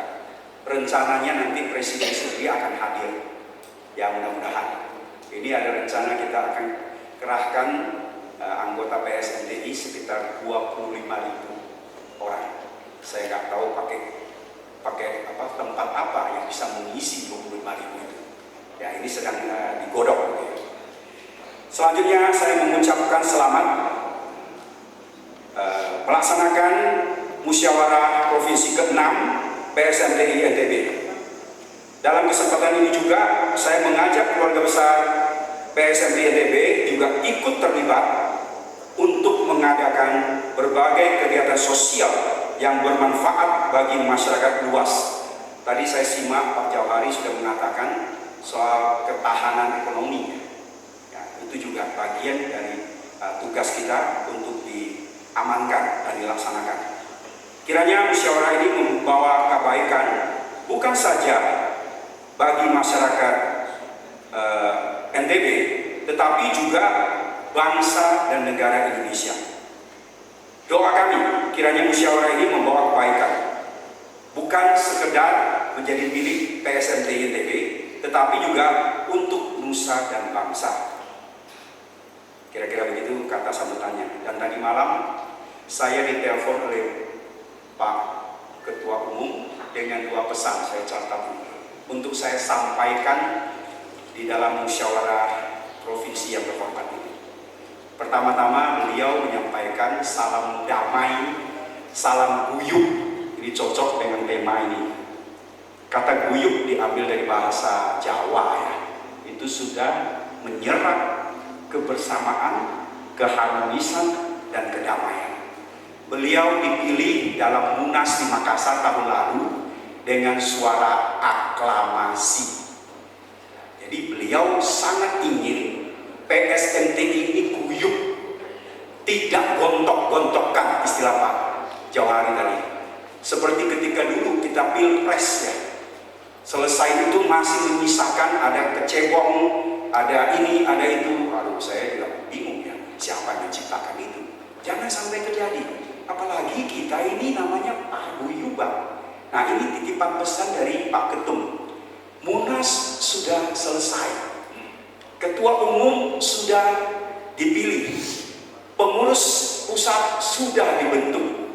Rencananya nanti Presiden sendiri akan hadir. Ya mudah-mudahan. Ini ada rencana kita akan kerahkan anggota PSNTI sekitar 25.000 orang. Saya nggak tahu pakai tempat apa yang bisa mengisi 25.000 itu. Ya ini sedang digodok. Selanjutnya saya mengucapkan selamat melaksanakan musyawarah provinsi ke-6 PSNTI NTB. Dalam kesempatan ini juga saya mengajak keluarga besar PSNTI NTB juga ikut terlibat untuk mengadakan berbagai kegiatan sosial yang bermanfaat bagi masyarakat luas. Tadi saya simak Pak Jauhari sudah mengatakan soal ketahanan ekonomi. Ya, itu juga bagian dari tugas kita untuk diamankan dan dilaksanakan. Kiranya musyawarah ini membawa kebaikan bukan saja bagi masyarakat NTB, tetapi juga bangsa dan negara Indonesia. Doa kami kiranya musyawarah ini membawa kebaikan, bukan sekedar menjadi milik PSMT NTB, tetapi juga untuk nusa dan bangsa. Kira-kira begitu kata sambutannya. Dan tadi malam saya ditelepon oleh Pak Ketua Umum dengan 2 pesan, saya catat untuk saya sampaikan di dalam musyawarah provinsi yang terhormat ini. Pertama-tama beliau menyampaikan salam damai, salam guyup. Ini cocok dengan tema ini. Kata guyup diambil dari bahasa Jawa ya. Itu sudah menyerap kebersamaan, keharmonisan, dan kedamaian. Beliau dipilih dalam Munas di Makassar tahun lalu dengan suara aklamasi. Jadi beliau sangat ingin PSMT ini guyup, tidak gontok-gontokkan, istilah Pak Jauhari tadi. Seperti ketika dulu kita pilpres ya, selesai itu masih memisahkan, ada kecebong, ada ini, ada itu. Aduh, saya juga bingung ya, siapa yang menciptakan itu? Jangan sampai terjadi. Apalagi kita ini namanya paguyuban. Nah, ini titipan pesan dari Pak Ketum. Munas sudah selesai, Ketua Umum sudah dipilih, pengurus pusat sudah dibentuk.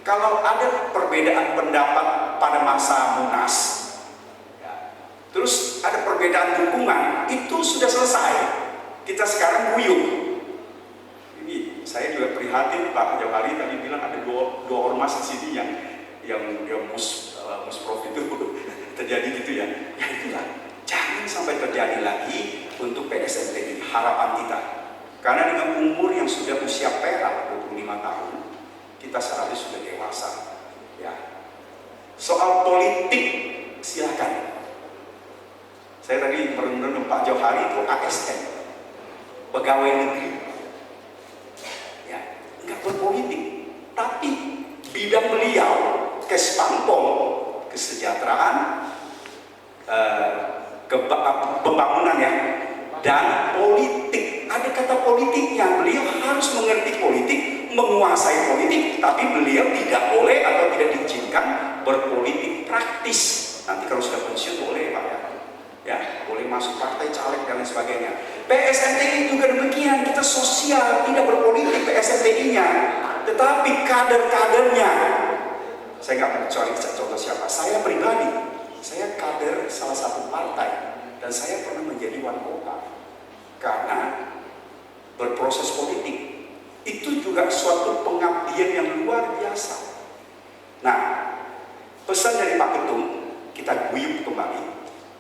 Kalau ada perbedaan pendapat pada masa Munas, terus ada perbedaan dukungan, itu sudah selesai. Kita sekarang guyup. Ini saya juga prihatin, Pak Jauhari tadi bilang ada dua ormas di sini yang musprof itu terjadi gitu ya. Ya itulah, jangan sampai terjadi lagi untuk PSMT ini, harapan kita. Karena dengan umur yang sudah usia perak 25 tahun, kita seharusnya sudah dewasa. Ya. Soal politik silakan. Saya tadi merenung Pak Jauhari itu ASN, pegawai negeri. Ya, enggak berpolitik, tapi bidang beliau Kesbangpol, kesejahteraan, pembangunan ya, dan politik. Ada kata politiknya, beliau harus mengerti politik, menguasai politik, tapi beliau tidak boleh atau tidak diizinkan berpolitik praktis. Nanti kalau sudah pensiun boleh Pak ya, boleh masuk partai, caleg dan lain sebagainya. PSMTI juga demikian, kita sosial, tidak berpolitik PSMTI-nya, tetapi kader-kadernya. Saya nggak mencari contoh siapa. Saya pribadi, saya kader salah satu partai dan saya pernah menjadi wali kota karena berproses politik. Itu juga suatu pengabdian yang luar biasa. Nah, pesan dari Pak Ketum, kita guyup kembali.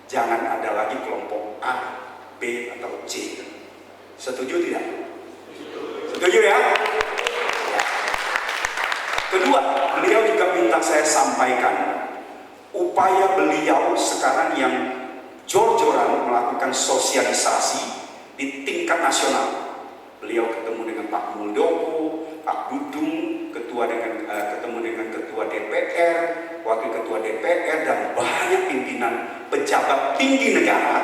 Jangan ada lagi kelompok A, B, atau C. Setuju tidak? Setuju ya? Kedua, beliau juga minta saya sampaikan upaya beliau sekarang yang jor-joran melakukan sosialisasi di tingkat nasional. Beliau ketemu dengan Pak Muldoko, Pak Dudung, ketemu dengan Ketua DPR, Wakil Ketua DPR, dan banyak pimpinan pejabat tinggi negara,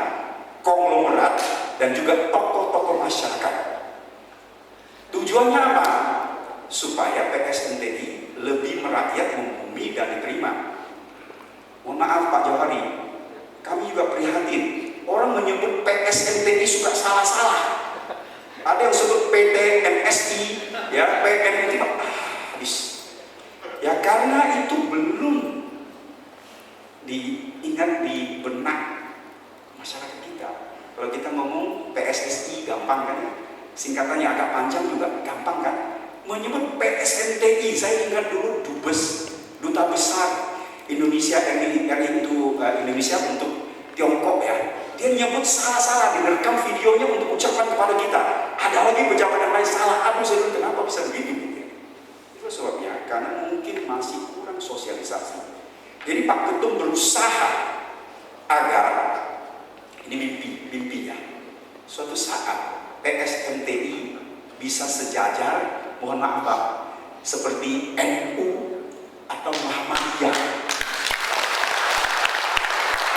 konglomerat, dan juga tokoh-tokoh masyarakat. Tujuannya apa? Supaya PSMTI lebih merakyat, membumi, dan diterima. Mohon maaf Pak Jauhari, kami juga prihatin. Orang menyebut PSMTI suka salah-salah. Ada yang sebut PT MSI, ya PNI, habis. Ya karena itu belum diingat di benak masyarakat kita. Kalau kita ngomong PSSI gampang kan ya, singkatannya agak panjang juga gampang kan. Menyebut PSMTI, saya ingat dulu Dubes, Duta Besar Indonesia Indonesia untuk Tiongkok ya. Dia nyebut salah-salah, direkam videonya untuk ucapan kepada kita. Ada lagi pejabat yang lain yang salah apa? Saya bilang, kenapa bisa begitu? Itu sebabnya karena mungkin masih kurang sosialisasi. Jadi Pak Ketum berusaha agar ini mimpinya suatu saat PSMTI bisa sejajar, mohon maaf Pak, seperti NU atau Muhammadiyah.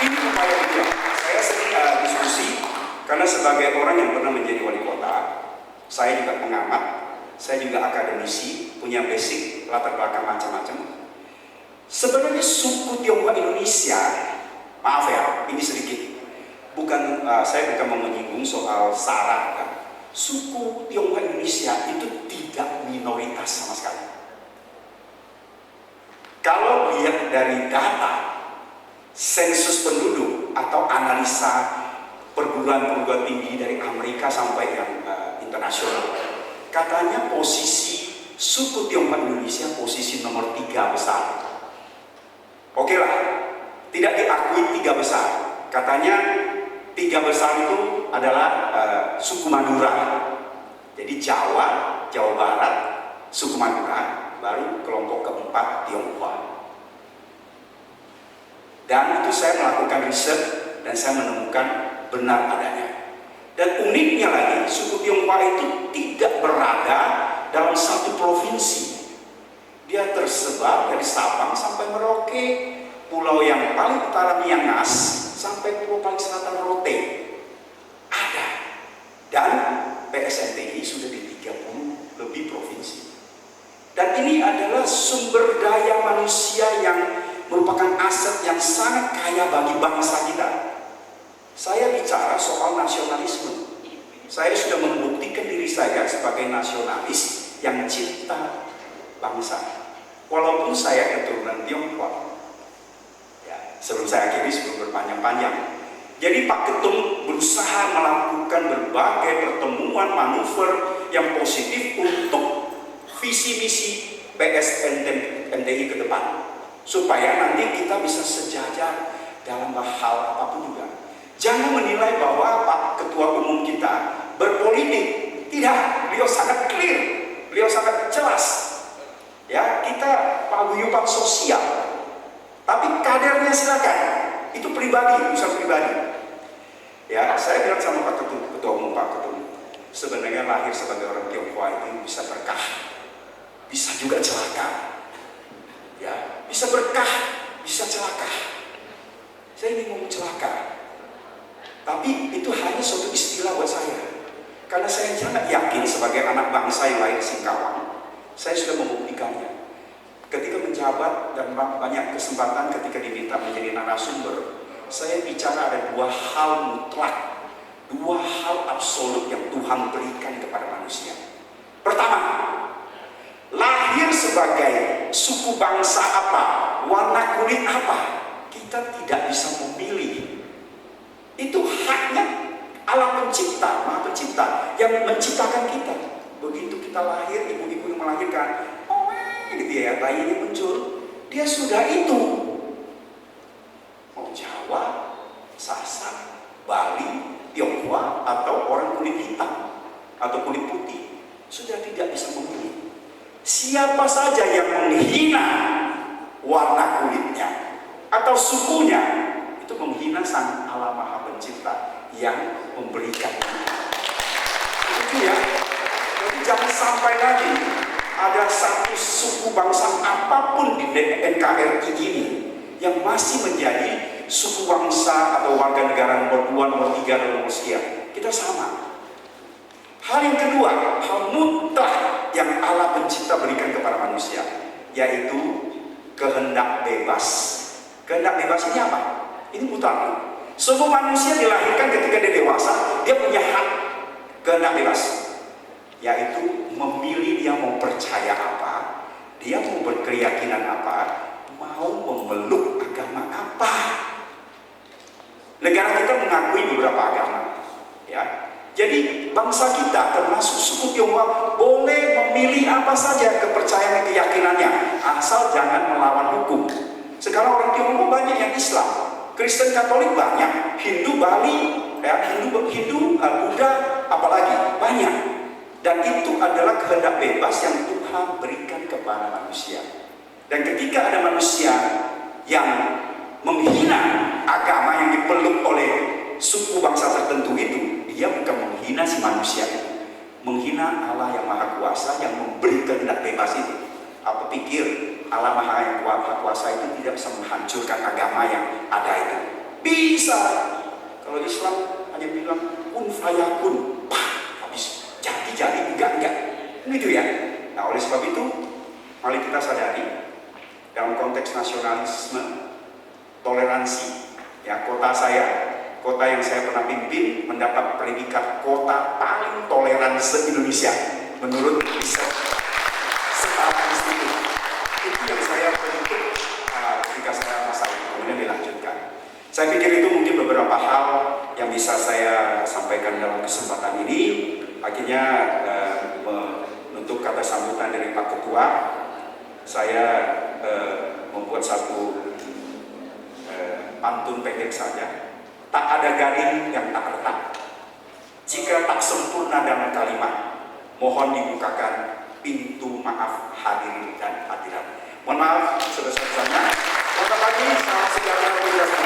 Ini upaya dia. Saya sering diskusi karena sebagai orang yang pernah menjadi wali kota, saya juga pengamat, saya juga akademisi, punya basic latar belakang macam-macam. Sebenarnya suku Tionghoa Indonesia, maaf ya, ini sedikit, saya bukan mau menyinggung soal sara, kan? Suku Tionghoa Indonesia itu tidak minoritas sama sekali. Kalau lihat dari data sensus penduduk atau analisa perguruan tinggi dari Amerika sampai yang internasional, katanya posisi suku Tionghoa Indonesia posisi nomor 3 besar. Oke lah, tidak diakui 3 besar. Katanya 3 besar itu adalah suku Madura. Jadi Jawa Barat, suku Madura, baru kelompok keempat Tionghoa. Dan itu saya melakukan riset dan saya menemukan benar adanya. Dan uniknya lagi, suku Tionghoa itu tidak berada dalam satu provinsi. Dia tersebar dari Sabang sampai Merauke, pulau yang paling utara Miangas sampai pulau paling selatan Rote. Ada. Dan PSMTI sudah di 30 lebih provinsi. Dan ini adalah sumber daya manusia yang merupakan aset yang sangat kaya bagi bangsa kita. Saya bicara soal nasionalisme. Saya sudah membuktikan diri saya sebagai nasionalis yang cinta bangsa. Walaupun saya keturunan Tionghoa. Ya, sebelum saya akhiri, sebelum berpanjang-panjang. Jadi Pak Ketum berusaha melakukan berbagai pertemuan manuver yang positif untuk visi misi PSMTI ke depan. Supaya nanti kita bisa sejajar dalam hal apapun juga. Jangan menilai bahwa Pak Ketua Umum kita berpolitik. Tidak, beliau sangat clear, beliau sangat jelas. Ya, kita paguyuban sosial. Tapi kadernya silakan, itu pribadi, urusan pribadi. Ya, saya bilang sama Pak Ketua Umum, Pak Ketum, sebenarnya lahir sebagai orang Tionghoa itu bisa berkah, bisa juga celaka. Ya, bisa berkah, bisa celaka. Saya ingin ngomong celaka, tapi itu hanya suatu istilah buat saya. Karena saya sangat yakin sebagai anak bangsa yang lahir Singkawang, saya sudah membuktikannya. Ketika menjabat dan banyak kesempatan ketika diminta menjadi narasumber, saya bicara ada 2 hal mutlak, 2 hal absolut yang Tuhan berikan kepada manusia. Pertama, lahir sebagai suku bangsa apa, warna kulit apa, kita tidak bisa memilih. Itu haknya Allah pencipta, Maha Pencipta yang menciptakan kita. Begitu kita lahir, ibu-ibu yang melahirkan, gitu ya, bayinya muncul, dia sudah itu. Mau Jawa, Sasak, Bali, Tionghoa, atau orang kulit hitam atau kulit putih, sudah tidak bisa memilih. Siapa saja yang menghina warna kulitnya atau sukunya, itu menghina Sang Allah Maha Pencipta yang memberikan itu ya. Jadi jangan sampai lagi ada satu suku bangsa apapun di NKRI ini yang masih menjadi suku bangsa atau warga negara nomor 2, nomor 3, dan nomor sekian. Kita sama. Hal yang kedua, hal mutlak yang Allah Pencipta berikan kepada manusia, yaitu kehendak bebas. Kehendak bebas ini apa? Ini mutlak. Semua manusia dilahirkan ketika dia dewasa, dia punya hak kehendak bebas, yaitu memilih dia mau percaya apa, dia mau berkeyakinan apa, mau memeluk agama apa. Negara kita mengakui beberapa agama, ya. Jadi bangsa kita termasuk suku Tionghoa boleh memilih apa saja kepercayaan dan keyakinannya, asal jangan melawan hukum. Sekarang orang Tionghoa banyak yang Islam, Kristen Katolik banyak, Hindu Bali, ya, Hindu Buddha apalagi banyak. Dan Dan itu adalah kehendak bebas yang Tuhan berikan kepada manusia. Dan ketika ada manusia yang menghina agama yang dipeluk oleh suku bangsa tertentu itu, dia bukan menghina si manusia itu, menghina Allah yang Maha Kuasa yang memberi kehendak bebas itu. Apa pikir Allah Maha Kuasa itu tidak bisa menghancurkan agama yang ada itu? Bisa. Kalau Islam hanya bilang kun fayakun, habis jadi enggak gitu ya. Nah, oleh sebab itu mari kita sadari dalam konteks nasionalisme, toleransi, ya, kota yang saya pernah pimpin mendapat predikat kota paling toleran se-Indonesia menurut riset setara institut. Itu yang saya bentuk ketika saya masa itu, kemudian dilanjutkan. Saya pikir itu mungkin beberapa hal yang bisa saya sampaikan dalam kesempatan ini. Akhirnya untuk kata sambutan dari Pak Ketua, saya membuat satu pantun pendek saja. Tak ada gading yang tak retak, jika tak sempurna dalam kalimat, mohon dibukakan pintu maaf hadirin dan hadirat. Mohon maaf sebesar-besarnya. Selamat pagi, salam sejahtera.